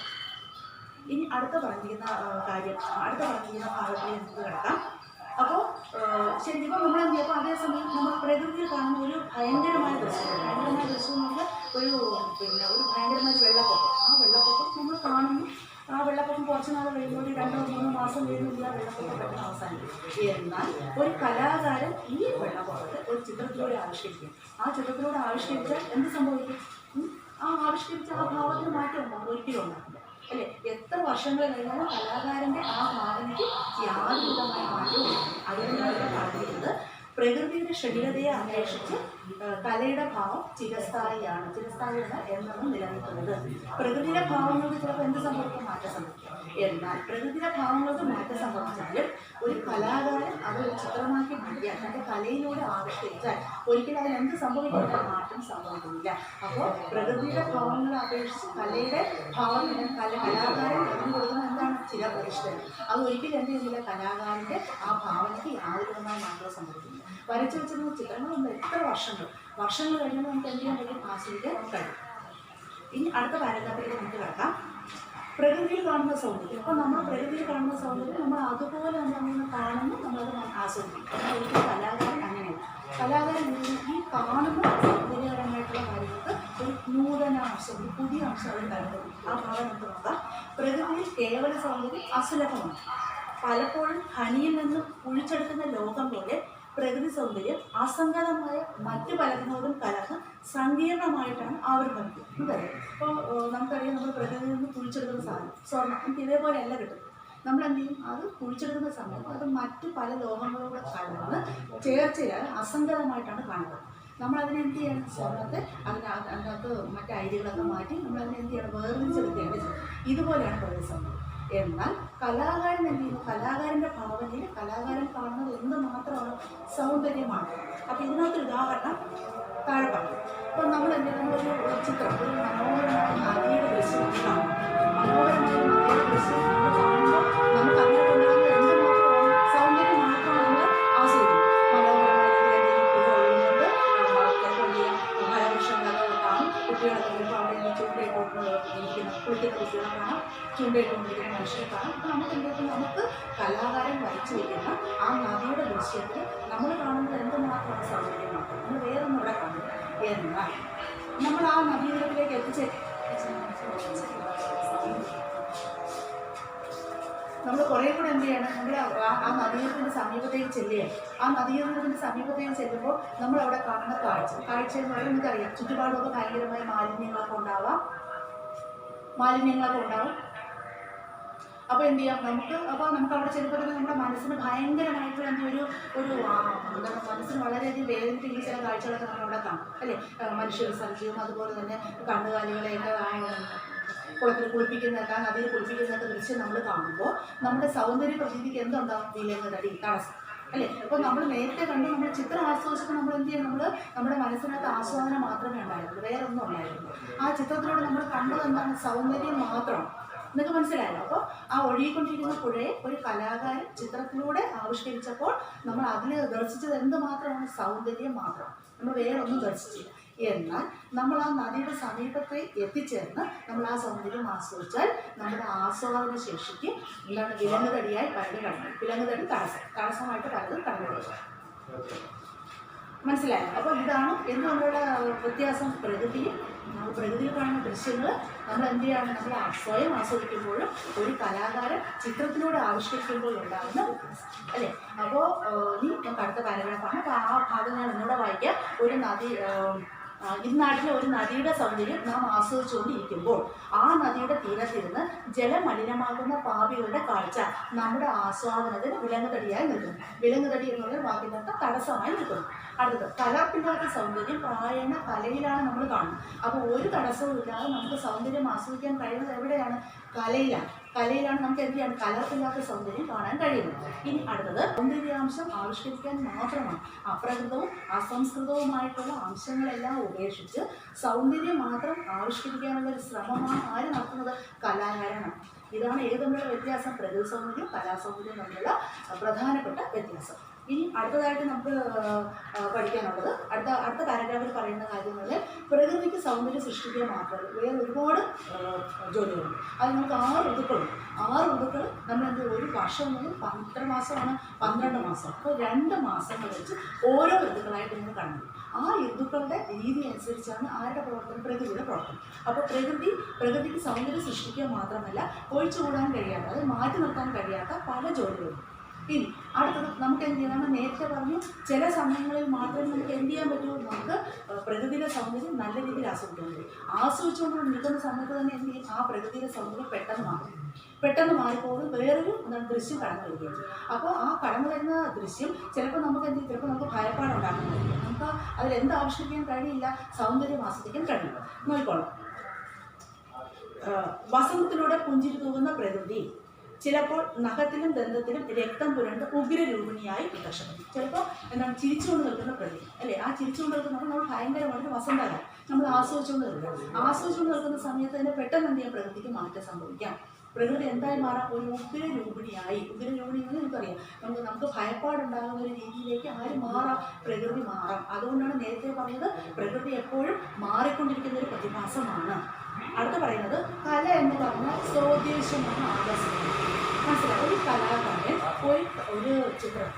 ഇനി അടുത്ത പറഞ്ഞിരിക്കുന്ന ഭാഗത്തിൽ നമുക്ക് കിടക്കാം. അപ്പോൾ ശരിക്കും നമ്മൾ എന്ത് ചെയ്യും, അപ്പോൾ അതേസമയം നമ്മൾ പ്രകൃതിയിൽ കാണുന്ന ഒരു ഭയങ്കരമായ ദൃശ്യം എന്ന് പറഞ്ഞാൽ ഒരു ഭയങ്കരമായ വെള്ളപ്പൊക്കം. ആ വെള്ളപ്പൊക്കം നമ്മൾ കാണുന്നു. ആ വെള്ളപ്പൊക്കം കുറച്ച് നാൾ കഴിയുമ്പോൾ 2-3 മാസം കഴിയുമ്പോൾ ആ വെള്ളപ്പൊക്കം പെട്ടെന്ന് അവസാനിക്കും. എന്നാൽ ഒരു കലാകാരൻ ഈ വെള്ളപ്പൊക്കത്തെ ഒരു ചിത്രത്തിലൂടെ ആവിഷ്കരിക്കും. ആ ചിത്രത്തിലൂടെ ആവിഷ്കരിച്ചാൽ എന്ത് സംഭവിക്കും, ആ ആവിഷ്കരിച്ച ആ ഭാവത്തിന് മാറ്റം ഉണ്ടാകും, ഒരിക്കലും ഉണ്ടാകില്ല അല്ലേ. എത്ര വർഷങ്ങൾ കഴിഞ്ഞാലും കലാകാരൻ്റെ ആ ഭാവനയ്ക്ക് യാതൊരു വിധമായ മാറ്റവും ഇല്ല. അതുകൊണ്ടാണ് പറഞ്ഞിരിക്കുന്നത് പ്രകൃതിയുടെ ക്ഷണികതയെ അപേക്ഷിച്ച് കലയുടെ ഭാവം ചിരസ്ഥായിയാണ്, എന്നും നിലനിൽക്കുന്നത്. പ്രകൃതിയുടെ ഭാവങ്ങൾക്ക് ചിലപ്പോൾ എന്ത് സംഭവിക്കും, മാറ്റം സംഭവിക്കും. എന്നാൽ പ്രകൃതിയുടെ ഭാവങ്ങൾക്ക് മാറ്റം സംഭവിച്ചാലും ഒരു കലാകാരൻ അതൊരു ചിത്രമാക്കി മാറ്റിയാൽ തൻ്റെ കലയിലൂടെ ആവിഷ്കരിച്ചാൽ ഒരിക്കലും അതിന് എന്ത് സംഭവിക്കില്ല, മാറ്റം സംഭവിക്കുന്നില്ല. അപ്പോൾ പ്രകൃതിയുടെ ഭാവങ്ങളെ അപേക്ഷിച്ച് കലയുടെ ഭാവം കലാകാരൻ അതിന് കൊടുക്കുന്ന എന്താണ്, ചിരപ്രതിഷ്ഠ. അത് ഒരിക്കലും എന്ത് ചെയ്യുന്നില്ല, കലാകാരൻ്റെ ആ ഭാവനയ്ക്ക് യാതൊരു വിധമായ മാറ്റവും സംഭവിക്കുന്നില്ല. വരച്ചു വെച്ചിരുന്ന ചിത്രങ്ങളുണ്ട്, എത്ര വർഷങ്ങൾ കഴിഞ്ഞാൽ നമുക്ക് എന്ത് ചെയ്യാൻ പറ്റും, ആസ്വദിക്കാൻ കഴിയും. ഇനി അടുത്ത പാരഗ്രാഫിലേക്ക് നമുക്ക് കിടക്കാം. പ്രകൃതിയിൽ കാണുന്ന സൗന്ദര്യം. അപ്പോൾ നമ്മൾ പ്രകൃതിയിൽ കാണുന്ന സൗന്ദര്യം നമ്മൾ അതുപോലെ നമ്മൾ കാണുന്നു, നമ്മളത് ആസ്വദിക്കും. ഒരിക്കലും കലാകാരൻ അങ്ങനെയല്ല. കലാകാരൻ ഈ കാണുന്ന സൗന്ദര്യപരമായിട്ടുള്ള കാര്യങ്ങൾക്ക് ഒരു നൂതന അംശം, ഒരു പുതിയ അംശം അവർ കണ്ടെത്തും. ആ ഭാവം നമുക്ക് നോക്കാം. പ്രകൃതിയിൽ കേവല സൗന്ദര്യം അസുലഭമാണ്. പലപ്പോഴും ഖനിയിൽ നിന്നും കുഴിച്ചെടുക്കുന്ന ലോകം പോലെ പ്രകൃതി സൗന്ദര്യം അസംഗതമായ മറ്റു പലതിനോടും കലർന്ന് സങ്കീർണമായിട്ടാണ് ആവിർഭവിക്കുന്നത്. അപ്പോൾ നമുക്കറിയാം, നമ്മൾ പ്രകൃതിയിൽ നിന്ന് കുഴിച്ചെടുക്കുന്ന സാധനം സ്വർണ്ണം നമുക്ക് ഇതേപോലെയല്ല കിട്ടും. നമ്മൾ എന്ത് ചെയ്യും, അത് കുഴിച്ചെടുക്കുന്ന സമയത്ത് അത് മറ്റു പല ലോകങ്ങളോട് കലർന്ന് ചേർച്ചയാൽ അസംഗതമായിട്ടാണ് കാണുന്നത്. നമ്മളതിനെ എന്ത് ചെയ്യണം, സ്വർണ്ണത്തെ അതിനകത്ത് മറ്റു അരികളൊക്കെ മാറ്റി നമ്മളതിനെ എന്ത് ചെയ്യണം, വേർതിരിച്ചെടുക്കുകയാണ് ചെയ്യുന്നത്. ഇതുപോലെയാണ് പ്രകൃതി സൗന്ദര്യം. എന്നാൽ കലാകാരൻ എന്ത് ചെയ്യുന്നു, കലാകാരൻ്റെ ഭാവനയിൽ കലാകാരൻ കാണുന്നത് എന്ത് മാത്രമാണ്, സൗന്ദര്യമാണ്. അപ്പോൾ ഇതിനകത്തൊരു ഉദാഹരണം താഴെ പറഞ്ഞു. അപ്പോൾ നമ്മൾ എന്ത് ചെയ്യും, നമ്മളൊരു ചിത്രം, ഒരു മനോഹരമായ നദിയുടെ ദൃശ്യം കാണും. മനോഹരമായ നദിയുടെ ദൃശ്യം കാണുമ്പോൾ നമുക്ക് അതിനകത്തുണ്ടാകുന്ന എന്ത് മാത്രമാണ്, സൗന്ദര്യം മാത്രമാണ് നമ്മൾ ആസ്വദിക്കുന്നത്. മനോഹരമായ എന്തെങ്കിലും പുഴ ഒഴുകുന്നുണ്ട്, ചിലപ്പോൾ എന്ത് ചെയ്യാം, ഫലവൃക്ഷങ്ങളൊക്കെ കാണും, കുട്ടികളൊക്കെ വരുമ്പോൾ അവിടെ നിന്ന് ചൂണ്ടയിൽ പോകുന്നത് ഇരിക്കുന്ന കുളിക്കുന്ന കുട്ടികളെ കാണാം, ചൂണ്ടയിട്ടുകൊണ്ടിരിക്കുന്ന മനുഷ്യരെ കാണാം. അപ്പോൾ നമുക്ക് എന്തെങ്കിലും നമുക്ക് കലാകാരൻ വരച്ചു വയ്ക്കുന്ന ആ നദിയുടെ ദൃശ്യത്തിൽ നമ്മൾ കാണുന്നത് എന്തുമാത്രമാണ് സൗന്ദര്യമാണ്, നമ്മൾ വേറൊന്നും ഇവിടെ കാണുന്നത്. എന്നാൽ നമ്മൾ ആ നദീതീരത്തിലേക്ക് നമ്മൾ കുറേ കൂടെ എന്ത് ചെയ്യണം, നമ്മൾ ആ നദീതീരത്തിൻ്റെ സമീപത്തേക്ക് ചെല്ലുകയാണ്. ആ നദീതീരത്തിൻ്റെ സമീപത്തേക്ക് ചെല്ലുമ്പോൾ നമ്മൾ അവിടെ കാണുന്ന കാഴ്ച എന്ന് പറയുന്നത് നമുക്കറിയാം, ചുറ്റുപാടൊക്കെ ഭയങ്കരമായ മാലിന്യങ്ങളൊക്കെ ഉണ്ടാവും. അപ്പോൾ എന്ത് ചെയ്യാം, നമുക്ക് അവിടെ ചെല്ലുമ്പോൾ തന്നെ നമ്മുടെ മനസ്സിന് ഭയങ്കരമായിട്ടുള്ള എന്താണ് മനസ്സിന് വളരെയധികം വേദനിപ്പിക്കുന്ന ചില കാഴ്ചകളൊക്കെ നമ്മളവിടെ കാണും അല്ലേ. മനുഷ്യ വിസർജ്യവും അതുപോലെ തന്നെ കന്നുകാലികളെയൊക്കെ കുളത്തിൽ കുളിപ്പിക്കുന്നതൊക്കെ, നദിയിൽ കുളിപ്പിക്കുന്നതൊക്കെ ദൃശ്യം നമ്മൾ കാണുമ്പോൾ നമ്മുടെ സൗന്ദര്യ പ്രതീതിക്ക് എന്തുണ്ടാവും, വിലങ്ങുതടി, തടസ്സം അല്ലേ. അപ്പോൾ നമ്മൾ നേരത്തെ കണ്ട് നമ്മൾ ചിത്രം ആസ്വദിച്ചപ്പോൾ നമ്മൾ എന്ത് ചെയ്യണം, നമ്മുടെ മനസ്സിനകത്ത് ആസ്വാദനം മാത്രമേ ഉണ്ടായിരുന്നുള്ളൂ, വേറെ ഒന്നും ഉണ്ടായിരുന്നു. ആ ചിത്രത്തിലൂടെ നമ്മൾ കണ്ടത് എന്താണ്, സൗന്ദര്യം മാത്രം. നിങ്ങൾക്ക് മനസ്സിലായല്ലോ. അപ്പോൾ ആ ഒഴുകിക്കൊണ്ടിരിക്കുന്ന പുഴയെ ഒരു കലാകാരൻ ചിത്രത്തിലൂടെ ആവിഷ്കരിച്ചപ്പോൾ നമ്മൾ അതിൽ ദർശിച്ചത് എന്തുമാത്രമാണ്, സൗന്ദര്യം മാത്രം, നമ്മൾ വേറെ ഒന്നും ദർശിച്ചില്ല. എന്നാൽ നമ്മൾ ആ നദിയുടെ സമീപത്തെ എത്തിച്ചേർന്ന് നമ്മൾ ആ സൗന്ദര്യം ആസ്വദിച്ചാൽ നമ്മുടെ ആസ്വാദന ശേഷിക്ക് എന്താണ് വിലങ്ങുതടിയായി പലരും കടന്നു, വിലങ്ങുതടി തടസ്സമായിട്ട് പലതും കടന്നു വരും. മനസ്സിലായോ? അപ്പോൾ ഇതാണ് എന്തുകൊണ്ടുള്ള വ്യത്യാസം. പ്രകൃതിയിൽ കാണുന്ന ദൃശ്യങ്ങൾ നമ്മൾ എന്ത് ചെയ്യാണ്, നമ്മൾ സ്വയം ആസ്വദിക്കുമ്പോഴും ഒരു കലാകാരൻ ചിത്രത്തിലൂടെ ആവിഷ്കരിക്കുമ്പോഴും ഉണ്ടാകുന്ന വ്യത്യാസം അല്ലേ. അപ്പോൾ ഇനി അടുത്ത പാരഗ്രാഫാണ്. അപ്പോൾ ആ ഭാഗം ഞാൻ ഒന്നുകൂടെ വായിക്കാം. ഒരു നദി, ഇന്നാട്ടിലെ ഒരു നദിയുടെ സൗന്ദര്യം നാം ആസ്വദിച്ചുകൊണ്ടിരിക്കുമ്പോൾ ആ നദിയുടെ തീരത്തിരുന്ന് ജലമലിനമാകുന്ന പാപികളുടെ കാഴ്ച നമ്മുടെ ആസ്വാദനത്തിന് വിലങ്ങുതടിയായി നിൽക്കുന്നു. വിലങ്ങുതടി എന്നുള്ള വാക്കിനകത്ത് തടസ്സമായി നിൽക്കുന്നു. അടുത്തത്, കലർപ്പില്ലാത്ത സൗന്ദര്യം പ്രായണ കലയിലാണ് നമ്മൾ കാണുന്നത്. അപ്പോൾ ഒരു തടസ്സവും ഇല്ലാതെ നമുക്ക് സൗന്ദര്യം ആസ്വദിക്കാൻ കഴിയുന്നത് എവിടെയാണ്, കലയിലാണ് നമുക്ക് എന്ത് ചെയ്യാണ്, കലർപ്പില്ലാത്ത സൗന്ദര്യം കാണാൻ കഴിയുന്നത്. ഇനി അടുത്തത്, സൗന്ദര്യാംശം ആവിഷ്കരിക്കാൻ മാത്രമാണ്. അപ്രകൃതവും അസംസ്കൃതവുമായിട്ടുള്ള അംശങ്ങളെല്ലാം ഉപേക്ഷിച്ച് സൗന്ദര്യം മാത്രം ആവിഷ്കരിക്കാനുള്ള ഒരു ശ്രമമാണ് ആര് നടത്തുന്നത്, കലാകാരനാണ്. ഇതാണ് ഏത് തമ്മിലുള്ള വ്യത്യാസം, പ്രകൃതി സൗന്ദര്യം കലാസൗന്ദര്യം തമ്മിലുള്ള പ്രധാനപ്പെട്ട വ്യത്യാസം. ഇനി അടുത്തതായിട്ട് നമുക്ക് പഠിക്കാനുള്ളത് അടുത്ത പാരഗ്രാഫിൽ പറയുന്ന കാര്യങ്ങളിൽ പ്രകൃതിക്ക് സൗന്ദര്യം സൃഷ്ടിക്കുക മാത്രമല്ല, വേറെ ഒരുപാട് ജോലികളുണ്ട്. അത് നമുക്ക് 6 ഋതുക്കളുണ്ട്. 6 ഋതുക്കൾ നമ്മൾ ഒരു വർഷം എന്നത് 12 മാസമാണ്, 12 മാസം. അപ്പോൾ 2 മാസങ്ങൾ വെച്ച് ഓരോ ഋതുക്കളായിട്ട് നമ്മൾ കാണുന്നു. ആ ഋതുക്കളുടെ രീതി അനുസരിച്ചാണ് ആരുടെ പ്രവർത്തനം, പ്രകൃതിയുടെ പ്രവർത്തനം. അപ്പോൾ പ്രകൃതിക്ക് സൗന്ദര്യം സൃഷ്ടിക്കുക മാത്രമല്ല, ഒഴിച്ചുകൂടാൻ കഴിയാത്ത, അത് മാറ്റി നിർത്താൻ കഴിയാത്ത പല ജോലികളും. ഇനി അടുത്തത് നമുക്ക് എന്ത് ചെയ്യണം, നേരത്തെ പറഞ്ഞു ചില സമയങ്ങളിൽ മാത്രമേ നമുക്ക് എന്ത് ചെയ്യാൻ പറ്റുള്ളൂ, നമുക്ക് പ്രകൃതിയുടെ സൗന്ദര്യം നല്ല രീതിയിൽ ആസ്വദിച്ചുകൊണ്ട് നിൽക്കുന്ന സമയത്ത് തന്നെ എന്ത് ചെയ്യും, ആ പ്രകൃതിയുടെ സൗന്ദര്യം പെട്ടെന്ന് മാറിപ്പോകും, വേറൊരു ദൃശ്യം കടന്നു വരികയാണ്. അപ്പോൾ ആ കടന്നു വരുന്ന ദൃശ്യം ചിലപ്പോൾ നമുക്ക് എന്ത് ചെയ്യും, ചിലപ്പോൾ നമുക്ക് ഭയപ്പാടുണ്ടാകുന്നതായിരിക്കും. നമുക്ക് അതിലെന്ത് ആവിഷ്കരിക്കാൻ കഴിയില്ല, സൗന്ദര്യം ആസ്വദിക്കാൻ കഴിയില്ല. നോക്കിക്കോളാം. വസന്തത്തിലൂടെ പുഞ്ചിരി തൂകുന്ന പ്രകൃതി ചിലപ്പോൾ നഖത്തിലും ദന്തത്തിലും രക്തം പുരണ്ട് ഉഗ്രരൂപിണിയായി പ്രത്യക്ഷപ്പെടും. ചിലപ്പോൾ എന്താണ്, ചിരിച്ചുകൊണ്ട് നിൽക്കുന്ന പ്രകൃതി അല്ലേ. ആ ചിരിച്ചുകൊണ്ട് നിൽക്കുന്നപ്പോൾ നമ്മൾ ഭയങ്കരമായിട്ട് വസന്തകാലം നമ്മൾ ആസ്വദിച്ചുകൊണ്ട് നിൽക്കുന്ന സമയത്ത് തന്നെ പെട്ടെന്ന് എന്ത് ചെയ്യാം, പ്രകൃതിക്ക് മാറ്റം സംഭവിക്കാം. പ്രകൃതി എന്തായി മാറാം, ഒരു ഉഗ്രരൂപിണിയായി. ഉഗ്രരൂപിണി എന്ന് നമുക്കറിയാം, നമുക്ക് ഭയപ്പാടുണ്ടാകുന്ന ഒരു രീതിയിലേക്ക് പ്രകൃതി മാറാം. അതുകൊണ്ടാണ് നേരത്തെ പറഞ്ഞത് പ്രകൃതി എപ്പോഴും മാറിക്കൊണ്ടിരിക്കുന്ന ഒരു പ്രതിഭാസമാണ്. അടുത്ത് പറയുന്നത്, കല എന്ന് പറഞ്ഞാൽ സ്വോദ്ദേശമാണ് ആകർഷിക്കുന്നത്. മനസ്സിലായി. ഒരു കലാകാരൻ ഒരു ചിത്രം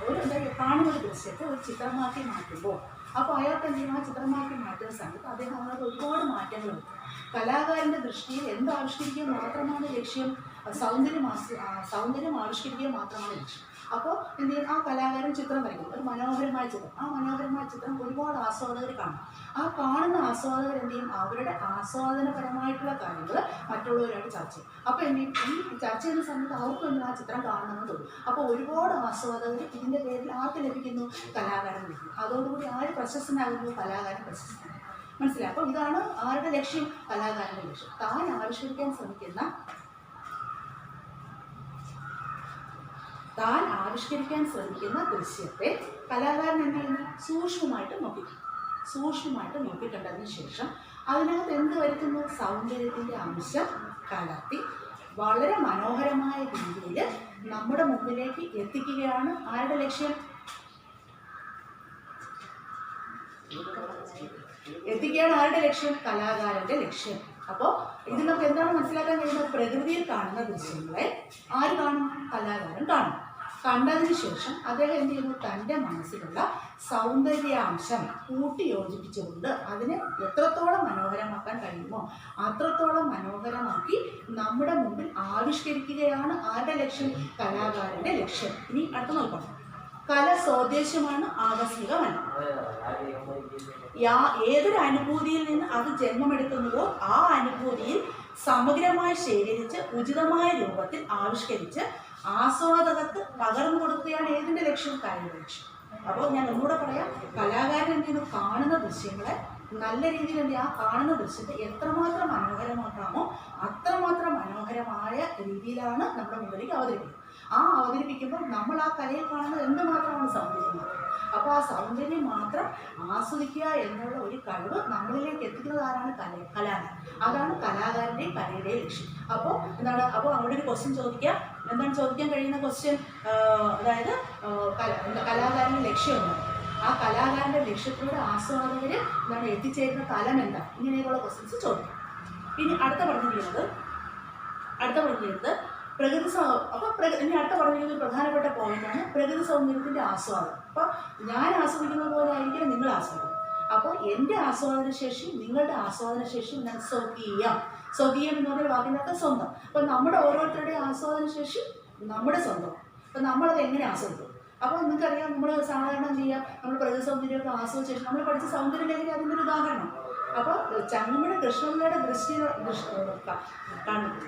കാണുന്ന ഒരു ദൃശ്യത്തെ ഒരു ചിത്രമാക്കി മാറ്റുമ്പോൾ അപ്പോൾ അയാൾക്ക് എന്ത് ചെയ്യും, ആ ചിത്രമാക്കി മാറ്റുന്ന സമയത്ത് അദ്ദേഹം അതിനകത്ത് ഒരുപാട് മാറ്റങ്ങളുണ്ട്. കലാകാരൻ്റെ ദൃഷ്ടിയിൽ എന്ത് ആവിഷ്കരിക്കുക മാത്രമാണ് ലക്ഷ്യം, സൗന്ദര്യം ആവിഷ്കരിക്കുക മാത്രമാണ് ലക്ഷ്യം. അപ്പോൾ എന്ത് ചെയ്യും, ആ കലാകാരൻ ചിത്രം വരയ്ക്കും, ഒരു മനോഹരമായ ചിത്രം. ആ മനോഹരമായ ചിത്രം ഒരുപാട് ആസ്വാദകർ കാണും. ആ കാണുന്ന ആസ്വാദകർ എന്ത് ചെയ്യും, അവരുടെ ആസ്വാദനപരമായിട്ടുള്ള കാര്യങ്ങൾ മറ്റുള്ളവരായിട്ട് ചർച്ച ചെയ്യും. അപ്പോൾ എന്ത് ചെയ്യും, ഈ ചർച്ച ചെയ്യുന്ന സമയത്ത് അവർക്കും എന്ത് ആ ചിത്രം കാണണമെന്ന് തോന്നും. അപ്പോൾ ഒരുപാട് ആസ്വാദകർ ഇതിൻ്റെ പേരിൽ ആർക്ക് ലഭിക്കുന്നു, കലാകാരൻ ലഭിക്കുന്നു. അതോടുകൂടി ആര് പ്രശസ്തനാകുന്നു, കലാകാരൻ പ്രശസ്തനാകും. മനസ്സിലായി. അപ്പോൾ ഇതാണ് ആരുടെ ലക്ഷ്യം, കലാകാരൻ്റെ ലക്ഷ്യം. താൻ ആവിഷ്കരിക്കാൻ ശ്രമിക്കുന്ന ദൃശ്യത്തെ കലാകാരൻ എന്ത് ചെയ്യുന്നു, സൂക്ഷ്മമായിട്ട് നോക്കിക്കണ്ടതിന് ശേഷം അതിനകത്ത് എന്ത് വരുത്തുന്നു, സൗന്ദര്യത്തിൻ്റെ അംശം കലർത്തി വളരെ മനോഹരമായ രീതിയിൽ നമ്മുടെ മുമ്പിലേക്ക് എത്തിക്കുകയാണ് ആരുടെ ലക്ഷ്യം, കലാകാരൻ്റെ ലക്ഷ്യം. അപ്പോൾ ഇതിൽ നമുക്ക് എന്താണ് മനസ്സിലാക്കാൻ കഴിയുന്നത്? പ്രകൃതിയിൽ കാണുന്ന ദൃശ്യങ്ങളെ ആര് കാണും? കലാകാരൻ കാണും. കണ്ടതിന് ശേഷം അദ്ദേഹം എന്ത് ചെയ്യുന്നു? തൻ്റെ മനസ്സിലുള്ള സൗന്ദര്യാംശം കൂട്ടി യോജിപ്പിച്ചുകൊണ്ട് അതിനെ എത്രത്തോളം മനോഹരമാക്കാൻ കഴിയുമോ അത്രത്തോളം മനോഹരമാക്കി നമ്മുടെ മുമ്പിൽ ആവിഷ്കരിക്കുകയാണ് ആരുടെ ലക്ഷ്യം? കലാകാരൻ്റെ ലക്ഷ്യം. ഇനി അടുത്ത് നോക്കണം. കല സ്വദേശമാണ്, ആകസ്മികമല്ല. ഏതൊരു അനുഭൂതിയിൽ നിന്ന് അത് ജന്മമെടുക്കുന്നുവോ ആ അനുഭൂതിയിൽ സമഗ്രമായി ശേഖരിച്ച് ഉചിതമായ രൂപത്തിൽ ആവിഷ്കരിച്ച് ആസ്വാദകർക്ക് പകർന്നു കൊടുക്കുകയാണ് ഏതിൻ്റെ ലക്ഷ്യം? കലയുടെ ലക്ഷ്യം. അപ്പോൾ ഞാൻ ഒന്നുകൂടെ പറയാം, കലാകാരൻ എന്ത് ചെയ്യുന്നു? കാണുന്ന ദൃശ്യങ്ങളെ നല്ല രീതിയിൽ എന്ത് ആ കാണുന്ന ദൃശ്യത്തെ എത്രമാത്രം മനോഹരമാക്കാമോ അത്രമാത്രം മനോഹരമായ രീതിയിലാണ് നമ്മുടെ മുമ്പിലേക്ക് അവതരിപ്പിക്കുന്നത്. ആ അവതരിപ്പിക്കുമ്പോൾ നമ്മൾ ആ കലയിൽ കാണുന്നത് എന്തുമാത്രമാണ്? സൗന്ദര്യം മാത്രം. അപ്പോൾ ആ സൗന്ദര്യം മാത്രം ആസ്വദിക്കുക എന്നുള്ള ഒരു കഴിവ് നമ്മളിലേക്ക് എത്തിക്കുന്നത് ആരാണ്? കലാകാരൻ. അതാണ് കലാകാരൻ്റെയും കലയുടെയും ലക്ഷ്യം. അപ്പോൾ എന്താണ്? അപ്പോൾ അവിടെ ഒരു ക്വസ്റ്റ്യൻ ചോദിക്കാം. എന്താണ് ചോദിക്കാൻ കഴിയുന്ന ക്വസ്റ്റ്യൻ? അതായത് കലാകാരൻ്റെ ലക്ഷ്യം എന്താണ്? ആ കലാകാരൻ്റെ ലക്ഷ്യത്തിലൂടെ ആസ്വാദകർ എന്താണ് എത്തിച്ചേരുന്ന തലം എന്താണ്? ഇങ്ങനെയുള്ള ക്വസ്റ്റ്യൻസ് ചോദിക്കും. ഇനി അടുത്ത പറഞ്ഞിരിക്കുന്നത് പ്രകൃതി അപ്പോൾ ഇനി അടുത്ത പറഞ്ഞിരിക്കുന്നത് പ്രധാനപ്പെട്ട പോയിന്റാണ് പ്രകൃതി സൗന്ദര്യത്തിൻ്റെ ആസ്വാദനം. അപ്പോൾ ഞാൻ ആസ്വദിക്കുന്ന പോലെ ആയിരിക്കും നിങ്ങൾ ആസ്വദിക്കും. അപ്പോൾ എൻ്റെ ആസ്വാദനശേഷി നിങ്ങളുടെ ആസ്വാദനശേഷി ഞാൻ സ്വകീയം എന്ന് പറഞ്ഞ വാക്കിനകത്ത് സ്വന്തം. അപ്പോൾ നമ്മുടെ ഓരോരുത്തരുടെയും ആസ്വാദനശേഷി നമ്മുടെ സ്വന്തം. അപ്പോൾ നമ്മളത് എങ്ങനെ ആസ്വദിക്കും? അപ്പോൾ നിങ്ങൾക്കറിയാം, നമ്മൾ സാധാരണ എന്ത് ചെയ്യാം? നമ്മൾ പ്രകൃതി സൗന്ദര്യമൊക്കെ ആസ്വദിച്ച ശേഷം നമ്മൾ പഠിച്ച സൗന്ദര്യലേഖനം അതിൻ്റെ ഒരു ഉദാഹരണം. അപ്പോൾ ചങ്ങമ്പുഴ കൃഷ്ണപിള്ളയുടെ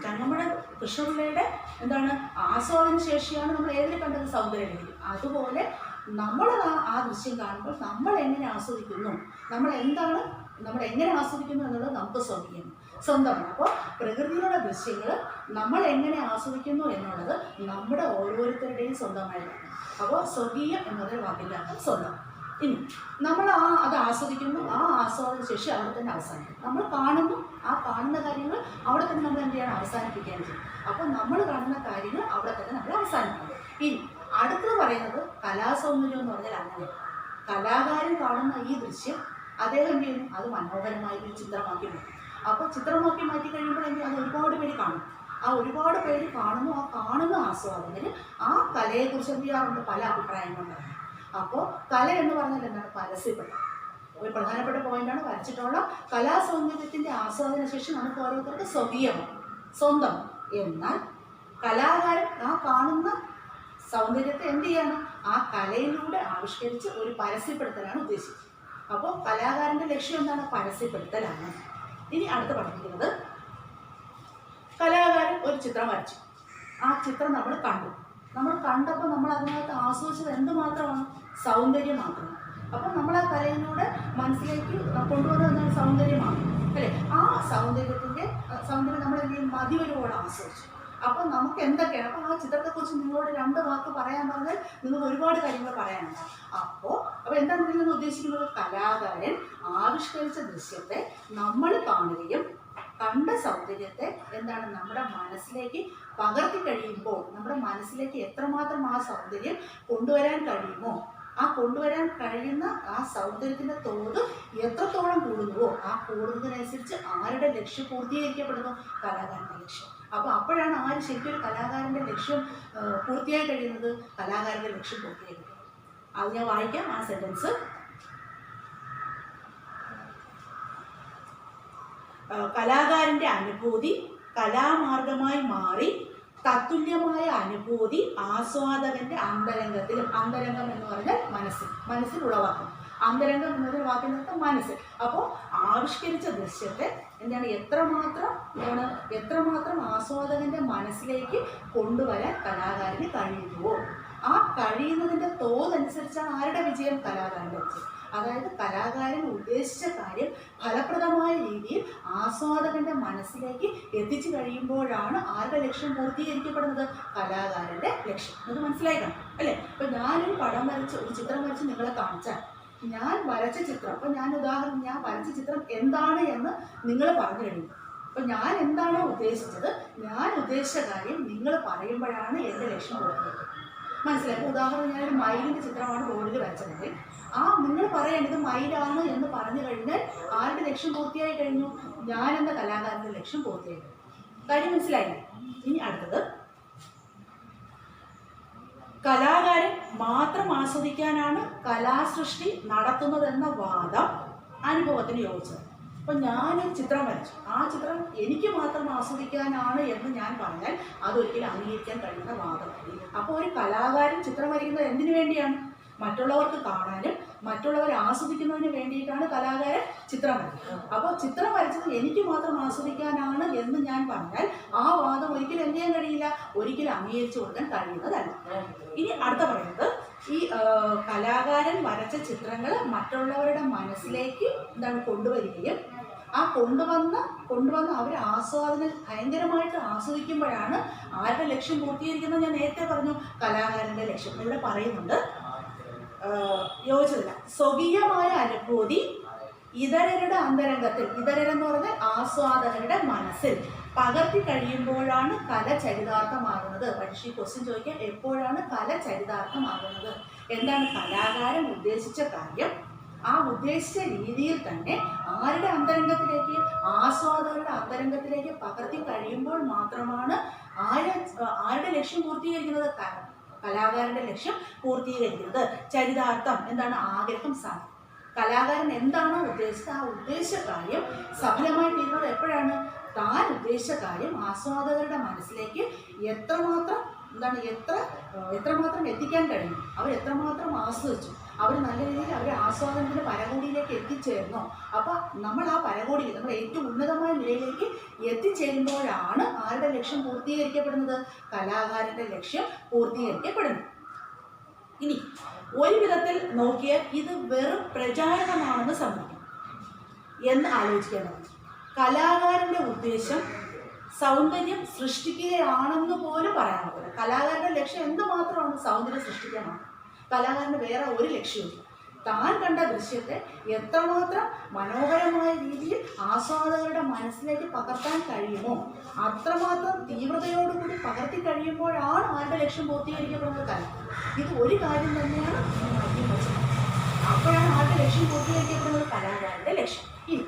ചങ്ങമ്പുഴ കൃഷ്ണപിള്ളയുടെ എന്താണ് ആസ്വാദന ശേഷിയാണ് നമ്മൾ ഏതിൽ കണ്ടത്? സൗന്ദര്യലേഖനം. അതുപോലെ നമ്മൾ ആ ദൃശ്യം കാണുമ്പോൾ നമ്മൾ എങ്ങനെ ആസ്വദിക്കുന്നു, നമ്മൾ എങ്ങനെ ആസ്വദിക്കുന്നു എന്നുള്ളത് നമുക്ക് സ്വന്തമാണ്. അപ്പോൾ പ്രകൃതിയിലുള്ള ദൃശ്യങ്ങൾ നമ്മൾ എങ്ങനെ ആസ്വദിക്കുന്നു എന്നുള്ളത് നമ്മുടെ ഓരോരുത്തരുടെയും സ്വന്തമായിട്ടാണ്. അപ്പോൾ സ്വകീയം എന്നതൊരു വാക്കിൻ്റെ അർത്ഥം സ്വന്തം. ഇനി നമ്മൾ അത് ആസ്വദിക്കുന്നു, ആ ആസ്വാദന ശേഷി അവിടെ തന്നെ അവസാനിക്കും. നമ്മൾ കാണുന്നു, ആ കാണുന്ന കാര്യങ്ങൾ അവിടെ തന്നെ നമ്മൾ എന്ത് ചെയ്യണം? അവസാനിപ്പിക്കുകയാണ് ചെയ്യും. അപ്പോൾ നമ്മൾ കാണുന്ന കാര്യങ്ങൾ അവിടെ തന്നെ നമ്മൾ അവസാനിപ്പിക്കും. ഇനി അടുത്തത് പറയുന്നത് കലാസൗന്ദര്യം എന്ന് പറഞ്ഞാൽ അങ്ങനെ കലാകാരൻ കാണുന്ന ഈ ദൃശ്യം അദ്ദേഹം എന്ത് ചെയ്യുന്നു? അത് മനോഹരമായി ഒരു ചിത്രമാക്കി മാറ്റും. അപ്പോൾ ചിത്രമാക്കി മാറ്റി കഴിയുമ്പോൾ അത് ഒരുപാട് പേര് കാണും. ആ ഒരുപാട് പേര് കാണുന്നു. ആ കാണുന്ന ആസ്വാദകർ ആ കലയെക്കുറിച്ച് എന്ത് ചെയ്യാറുണ്ട്? പല അഭിപ്രായങ്ങളുണ്ടാകും. അപ്പോൾ കല എന്ന് പറഞ്ഞാൽ എന്താണ്? പരസ്യപ്പെടുത്തുക. ഒരു പ്രധാനപ്പെട്ട പോയിന്റാണ്. വരച്ചിട്ടുള്ള കലാസൗന്ദര്യത്തിൻ്റെ ആസ്വാദന ശേഷി നമുക്ക് ഓരോരുത്തർക്ക് സ്വകീയമാണ്, സ്വന്തം. എന്നാൽ കലാകാരൻ ആ കാണുന്ന സൗന്ദര്യത്തെ എന്ത് ചെയ്യാണ്? ആ കലയിലൂടെ ആവിഷ്കരിച്ച് ഒരു പരസ്യപ്പെടുത്തലാണ് ഉദ്ദേശിക്കുന്നത്. അപ്പോൾ കലാകാരൻ്റെ ലക്ഷ്യം എന്താണ്? പരസ്യപ്പെടുത്തലാണ്. ഇനി അടുത്ത് പഠിപ്പിക്കുന്നത്, കലാകാരൻ ഒരു ചിത്രം വരച്ചു. ആ ചിത്രം നമ്മൾ കണ്ടപ്പോൾ നമ്മൾ അതിനകത്ത് ആസ്വദിച്ചത് എന്തുമാത്രമാണ്? സൗന്ദര്യം മാത്രമാണ്. അപ്പം നമ്മൾ ആ കലയിലൂടെ മനസ്സിലേക്ക് കൊണ്ടുവന്നത് സൗന്ദര്യമാണ്, അല്ലേ? ആ സൗന്ദര്യം നമ്മൾ എന്ത് ചെയ്യും? മതിവരോട് ആസ്വദിച്ചു. അപ്പോൾ നമുക്ക് എന്തൊക്കെയാണ്? അപ്പോൾ ആ ചിത്രത്തെക്കുറിച്ച് നിങ്ങളോട് 2 വാക്ക് പറയാൻ പറഞ്ഞാൽ നിങ്ങൾക്ക് ഒരുപാട് കാര്യങ്ങൾ പറയാനുണ്ട്. അപ്പോൾ എന്താണ് നിങ്ങൾ ഉദ്ദേശിക്കുന്നത്? കലാകാരൻ ആവിഷ്കരിച്ച ദൃശ്യത്തെ നമ്മൾ കാണുകയും കണ്ട സൗന്ദര്യത്തെ എന്താണ് നമ്മുടെ മനസ്സിലേക്ക് പകർത്തി കഴിയുമ്പോൾ നമ്മുടെ മനസ്സിലേക്ക് എത്രമാത്രം ആ സൗന്ദര്യം കൊണ്ടുവരാൻ കഴിയുമോ, ആ കൊണ്ടുവരാൻ കഴിയുന്ന ആ സൗന്ദര്യത്തിൻ്റെ തോത് എത്രത്തോളം കൂടുന്നുവോ ആ കൂടുന്നതിനനുസരിച്ച് ആരുടെ ലക്ഷ്യം പൂർത്തീകരിക്കപ്പെടുന്നു? കലാകാരൻ്റെ ലക്ഷ്യം. അപ്പോൾ അപ്പോഴാണ് ആര് ശരിക്കും ഒരു കലാകാരൻ്റെ ലക്ഷ്യം പൂർത്തിയായി കഴിയുന്നത്? കലാകാരൻ്റെ ലക്ഷ്യം പൂർത്തിയായി കഴിയുന്നത്. അത് ഞാൻ വായിക്കാം ആ സെൻറ്റൻസ്. കലാകാരൻ്റെ അനുഭൂതി കലാമാർഗമായി മാറി തത്തുല്യമായ അനുഭൂതി ആസ്വാദകന്റെ അന്തരംഗത്തിലും, അന്തരംഗം എന്ന് പറഞ്ഞാൽ മനസ്സിൽ ഉളവാക്കും. അന്തരംഗം എന്നൊരു വാക്കിനർത്ഥം മനസ്സ്. അപ്പോൾ ആവിഷ്കരിച്ച ദൃശ്യത്തെ എന്താണ് എത്രമാത്രം ആസ്വാദകന്റെ മനസ്സിലേക്ക് കൊണ്ടുവരാൻ കലാകാരന് കഴിയുന്നുവോ ആ കഴിയുന്നതിൻ്റെ തോതനുസരിച്ചാണ് ആരുടെ വിജയം? കലാകാരൻ്റെ വിജയം. അതായത് കലാകാരൻ ഉദ്ദേശിച്ച കാര്യം ഫലപ്രദമായ രീതിയിൽ ആസ്വാദകന്റെ മനസ്സിലേക്ക് എത്തിച്ചു കഴിയുമ്പോഴാണ് ആരുടെ ലക്ഷ്യം പൂർത്തീകരിക്കപ്പെടുന്നത്? കലാകാരൻ്റെ ലക്ഷ്യം. അത് മനസ്സിലാക്കണം, അല്ലേ? അപ്പോൾ ഞാനൊരു ഒരു ചിത്രം വരച്ച് നിങ്ങളെ കാണിച്ചാൽ ഞാൻ വരച്ച ചിത്രം, അപ്പോൾ ഞാൻ വരച്ച ചിത്രം എന്താണ് എന്ന് നിങ്ങൾ പറഞ്ഞു കഴിയും. അപ്പോൾ ഞാൻ എന്താണോ ഉദ്ദേശിച്ചത്, ഞാൻ ഉദ്ദേശിച്ച കാര്യം നിങ്ങൾ പറയുമ്പോഴാണ് എൻ്റെ ലക്ഷ്യം പൂർത്തീകരിക്കുന്നത്. മനസ്സിലായി? ഉദാഹരണം ഞാനൊരു മയിലിൻ്റെ ചിത്രമാണ് ബോർഡിൽ വരച്ചതെങ്കിൽ നിങ്ങൾ പറയേണ്ടത് മയിലാണ് എന്ന് പറഞ്ഞു കഴിഞ്ഞാൽ ആരുടെ ലക്ഷ്യം പൂർത്തിയായി കഴിഞ്ഞു? ഞാനെന്ന കലാകാരൻ്റെ ലക്ഷ്യം പൂർത്തിയായി കഴിഞ്ഞു. കാര്യം മനസ്സിലായി? ഇനി അടുത്തത്, കലാകാരൻ മാത്രം ആസ്വദിക്കാനാണ് കലാസൃഷ്ടി നടത്തുന്നതെന്ന വാദം അനുഭവത്തിന് യോജിച്ചത്. അപ്പം ഞാനൊരു ചിത്രം വരച്ചു, ആ ചിത്രം എനിക്ക് മാത്രം ആസ്വദിക്കാനാണ് എന്ന് ഞാൻ പറഞ്ഞാൽ അതൊരിക്കലും അംഗീകരിക്കാൻ കഴിയുന്ന വാദം. അപ്പോൾ ഒരു കലാകാരൻ ചിത്രം വരയ്ക്കുന്നത് എന്തിനു വേണ്ടിയാണ്? മറ്റുള്ളവർക്ക് കാണാനും മറ്റുള്ളവരെ ആസ്വദിക്കുന്നതിന് വേണ്ടിയിട്ടാണ് കലാകാരൻ ചിത്രം വരയ്ക്കുന്നത്. അപ്പോൾ ചിത്രം വരച്ചത് എനിക്ക് മാത്രം ആസ്വദിക്കാനാണ് എന്ന് ഞാൻ പറഞ്ഞാൽ ആ വാദം ഒരിക്കലും എന്ത് ചെയ്യാൻ കഴിയില്ല, ഒരിക്കലും അംഗീകരിച്ചു കൊടുക്കാൻ കഴിയുന്നതല്ല. ഇനി അടുത്ത പറയുന്നത്, ഈ കലാകാരൻ വരച്ച ചിത്രങ്ങൾ മറ്റുള്ളവരുടെ മനസ്സിലേക്ക് കൊണ്ടുവരികയും ആ കൊണ്ടുവന്ന് അവർ ഭയങ്കരമായിട്ട് ആസ്വദിക്കുമ്പോഴാണ് ആരുടെ ലക്ഷ്യം പൂർത്തീകരിക്കുന്നത്? ഞാൻ നേരത്തെ പറഞ്ഞു, കലാകാരൻ്റെ ലക്ഷ്യം. ഇവിടെ പറയുന്നുണ്ട് യോജിച്ചില്ല. സ്വകീയമായ അനുഭൂതി ഇതരരുടെ അന്തരംഗത്തിൽ, ഇതരെന്ന് പറഞ്ഞാൽ ആസ്വാദകരുടെ മനസ്സിൽ പകർത്തി കഴിയുമ്പോഴാണ് കല ചരിതാർത്ഥമാകുന്നത്. പക്ഷേ ഈ ക്വസ്റ്റ്യൻ ചോദിക്കാൻ, എപ്പോഴാണ് കല ചരിതാർത്ഥമാകുന്നത്? എന്താണ് കലാകാരൻ ഉദ്ദേശിച്ച കാര്യം ആ ഉദ്ദേശിച്ച രീതിയിൽ തന്നെ ആരുടെ അന്തരംഗത്തിലേക്ക്, ആസ്വാദകരുടെ അന്തരംഗത്തിലേക്ക് പകർത്തി കഴിയുമ്പോൾ മാത്രമാണ് ആരുടെ ലക്ഷ്യം പൂർത്തീകരിക്കുന്നത്? കലാകാരന്റെ ലക്ഷ്യം പൂർത്തീകരിക്കുന്നത്. ചരിതാർത്ഥം എന്താണ്? ആഗ്രഹം സാധിക്കും. കലാകാരൻ എന്താണോ ഉദ്ദേശിച്ചത് ആ ഉദ്ദേശിച്ച കാര്യം സഫലമായി തീരുന്നത് എപ്പോഴാണ്? താൻ ഉദ്ദേശിച്ച കാര്യം ആസ്വാദകരുടെ മനസ്സിലേക്ക് എത്രമാത്രം എത്തിക്കാൻ കഴിയും, അവർ എത്രമാത്രം ആസ്വദിച്ചു, അവർ നല്ല രീതിയിൽ അവരുടെ ആസ്വാദനത്തിൻ്റെ പരകോടിയിലേക്ക് എത്തിച്ചേർന്നോ. അപ്പം നമ്മൾ ആ പരകോടിയിൽ, നമ്മൾ ഏറ്റവും ഉന്നതമായ നിലയിലേക്ക് എത്തിച്ചേരുമ്പോഴാണ് ആരുടെ ലക്ഷ്യം പൂർത്തീകരിക്കപ്പെടുന്നത്? കലാകാരൻ്റെ ലക്ഷ്യം പൂർത്തീകരിക്കപ്പെടുന്നു. ഇനി ഒരു വിധത്തിൽ നോക്കിയാൽ ഇത് വെറും പ്രചാരണമാണെന്ന് സമ്മതിക്കും എന്ന് ആലോചിക്കേണ്ടത്. കലാകാരൻ്റെ ഉദ്ദേശം സൗന്ദര്യം സൃഷ്ടിക്കുകയാണെന്ന് പോലും പറയാൻ പറ്റില്ല. കലാകാരൻ്റെ ലക്ഷ്യം എന്തുമാത്രമാണ്? സൗന്ദര്യം സൃഷ്ടിക്കാനാണ്. കലാകാരന് വേറെ ഒരു ലക്ഷ്യമില്ല. താൻ കണ്ട ദൃശ്യത്തെ എത്രമാത്രം മനോഹരമായ രീതിയിൽ ആസ്വാദകരുടെ മനസ്സിലേക്ക് പകർത്താൻ കഴിയുമോ അത്രമാത്രം തീവ്രതയോടുകൂടി പകർത്തി കഴിയുമ്പോഴാണ് ആരുടെ ലക്ഷ്യം പൂർത്തീകരിക്കപ്പെടുന്നത്? കല. ഇത് ഒരു കാര്യം തന്നെയാണ്. അപ്പോഴാണ് ആരുടെ ലക്ഷ്യം പൂർത്തീകരിക്കപ്പെടുന്നത്? കലാകാരൻ്റെ ലക്ഷ്യം. ഇനി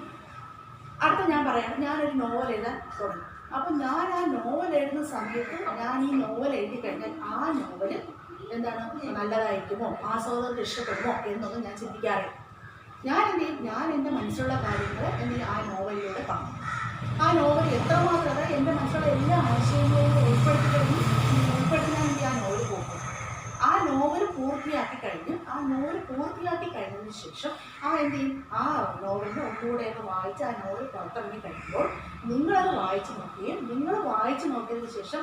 അടുത്ത ഞാൻ പറയാം, ഞാനൊരു നോവൽ എഴുതാൻ തുടങ്ങി. അപ്പം ഞാൻ ആ നോവൽ എഴുതുന്ന സമയത്ത് ഞാൻ ഈ നോവൽ എഴുതി കഴിഞ്ഞാൽ ആ നോവൽ എന്താണ്, നല്ലതായിരിക്കുമോ, ആസ്വാദകർക്ക് ഇഷ്ടപ്പെടുമോ എന്നൊന്നും ഞാൻ ചിന്തിക്കാറില്ല. ഞാൻ എന്ത് ചെയ്യും? ഞാൻ എൻ്റെ മനസ്സിലുള്ള കാര്യങ്ങൾ ആ നോവലിലൂടെ കാണും. ആ നോവൽ എത്രമാത്രം, അതായത് എൻ്റെ മനസ്സിലുള്ള എല്ലാ ആശയങ്ങളെയും ഉൾപ്പെടുത്തി ഞാൻ ആ നോവൽ പോകും. ആ നോവൽ പൂർത്തിയാക്കി കഴിഞ്ഞതിന് ശേഷം എന്ത് ചെയ്യും? ആ നോവലിനെ ഒന്നുകൂടെയൊക്കെ വായിച്ച് ആ നോവൽ പുറത്തിറങ്ങി കഴിയുമ്പോൾ നിങ്ങളത് വായിച്ച് നോക്കുകയും നിങ്ങൾ വായിച്ച് നോക്കിയതിന് ശേഷം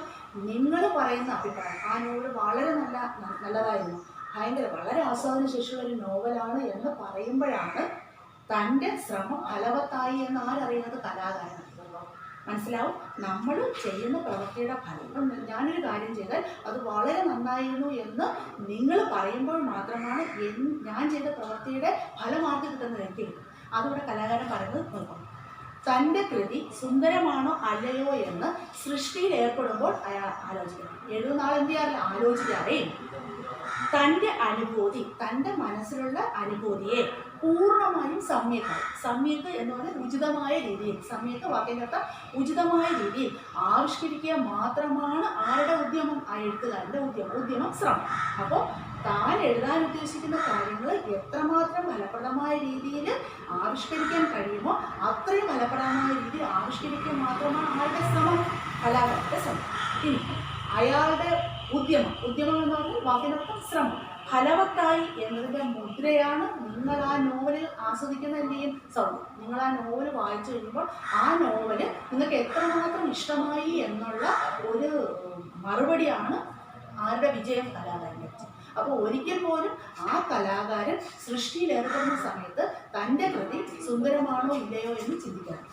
നിങ്ങൾ പറയുന്ന അഭിപ്രായം, ആ നോവൽ വളരെ നല്ലതായിരുന്നു, വളരെ ആസ്വാദന ശേഷിയുള്ള ഒരു നോവലാണ് എന്ന് പറയുമ്പോഴാണ് തൻ്റെ ശ്രമം ഫലവത്തായി എന്ന് ആരറിയുന്നത്? കലാകാരൻ. മനസ്സിലാവും? നമ്മൾ ചെയ്യുന്ന പ്രവൃത്തിയുടെ ഫലം. ഇപ്പം ഞാനൊരു കാര്യം ചെയ്താൽ അത് വളരെ നന്നായിരുന്നു എന്ന് നിങ്ങൾ പറയുമ്പോൾ മാത്രമാണ് ഞാൻ ചെയ്ത പ്രവൃത്തിയുടെ ഫലമാർക്ക് കിട്ടുന്നത് എനിക്ക് കിട്ടും. അതുകൂടെ കലാകാരൻ പറയുന്നത് നോക്കണം. തൻ്റെ കൃതി സുന്ദരമാണോ അല്ലയോ എന്ന് സൃഷ്ടിയിൽ ഏർപ്പെടുമ്പോൾ അയാൾ ആലോചിക്കണം. എഴുതുന്ന ആൾ എന്ത് ചെയ്യാറില്ല? ആലോചിക്കാറേ. തൻ്റെ അനുഭൂതി, തൻ്റെ മനസ്സിലുള്ള അനുഭൂതിയെ പൂർണ്ണമായും സമ്യക്ക് എന്ന് പറഞ്ഞാൽ ഉചിതമായ രീതിയിൽ, സമ്യക്ക് വാക്കിനർത്ഥം ഉചിതമായ രീതിയിൽ ആവിഷ്കരിക്കുക മാത്രമാണ് ആരുടെ ഉദ്യമം? ആ എഴുത്തുകാരൻ്റെ ഉദ്യമം, ശ്രമം. അപ്പോൾ താൻ എഴുതാൻ ഉദ്ദേശിക്കുന്ന കാര്യങ്ങൾ എത്രമാത്രം ഫലപ്രദമായ രീതിയിൽ ആവിഷ്കരിക്കാൻ കഴിയുമോ അത്രയും ഫലപ്രദമായ രീതിയിൽ ആവിഷ്കരിക്കുക മാത്രമാണ് ആരുടെ ശ്രമം? കലാകാരൻ്റെ ശ്രമം. ഇനി അയാളുടെ ഉദ്യമം എന്ന് പറഞ്ഞാൽ വാക്കിനർത്ഥം ശ്രമം ഫലവത്തായി എന്നതിൻ്റെ മുദ്രയാണ് നിങ്ങൾ ആ നോവലിൽ ആസ്വദിക്കുന്നതിൻ്റെയും സൗന്ദര്യം. നിങ്ങൾ ആ നോവൽ വായിച്ചു കഴിയുമ്പോൾ ആ നോവല് നിങ്ങൾക്ക് എത്രമാത്രം ഇഷ്ടമായി എന്നുള്ള ഒരു മറുപടിയാണ് ആരുടെ വിജയം? കലാകാരൻ്റെ വിജയം. അപ്പോൾ ഒരിക്കൽ പോലും ആ കലാകാരൻ സൃഷ്ടിയിൽ ഏർപ്പെടുന്ന സമയത്ത് തൻ്റെ കൃതി സുന്ദരമാണോ ഇല്ലയോ എന്ന് ചിന്തിക്കണം.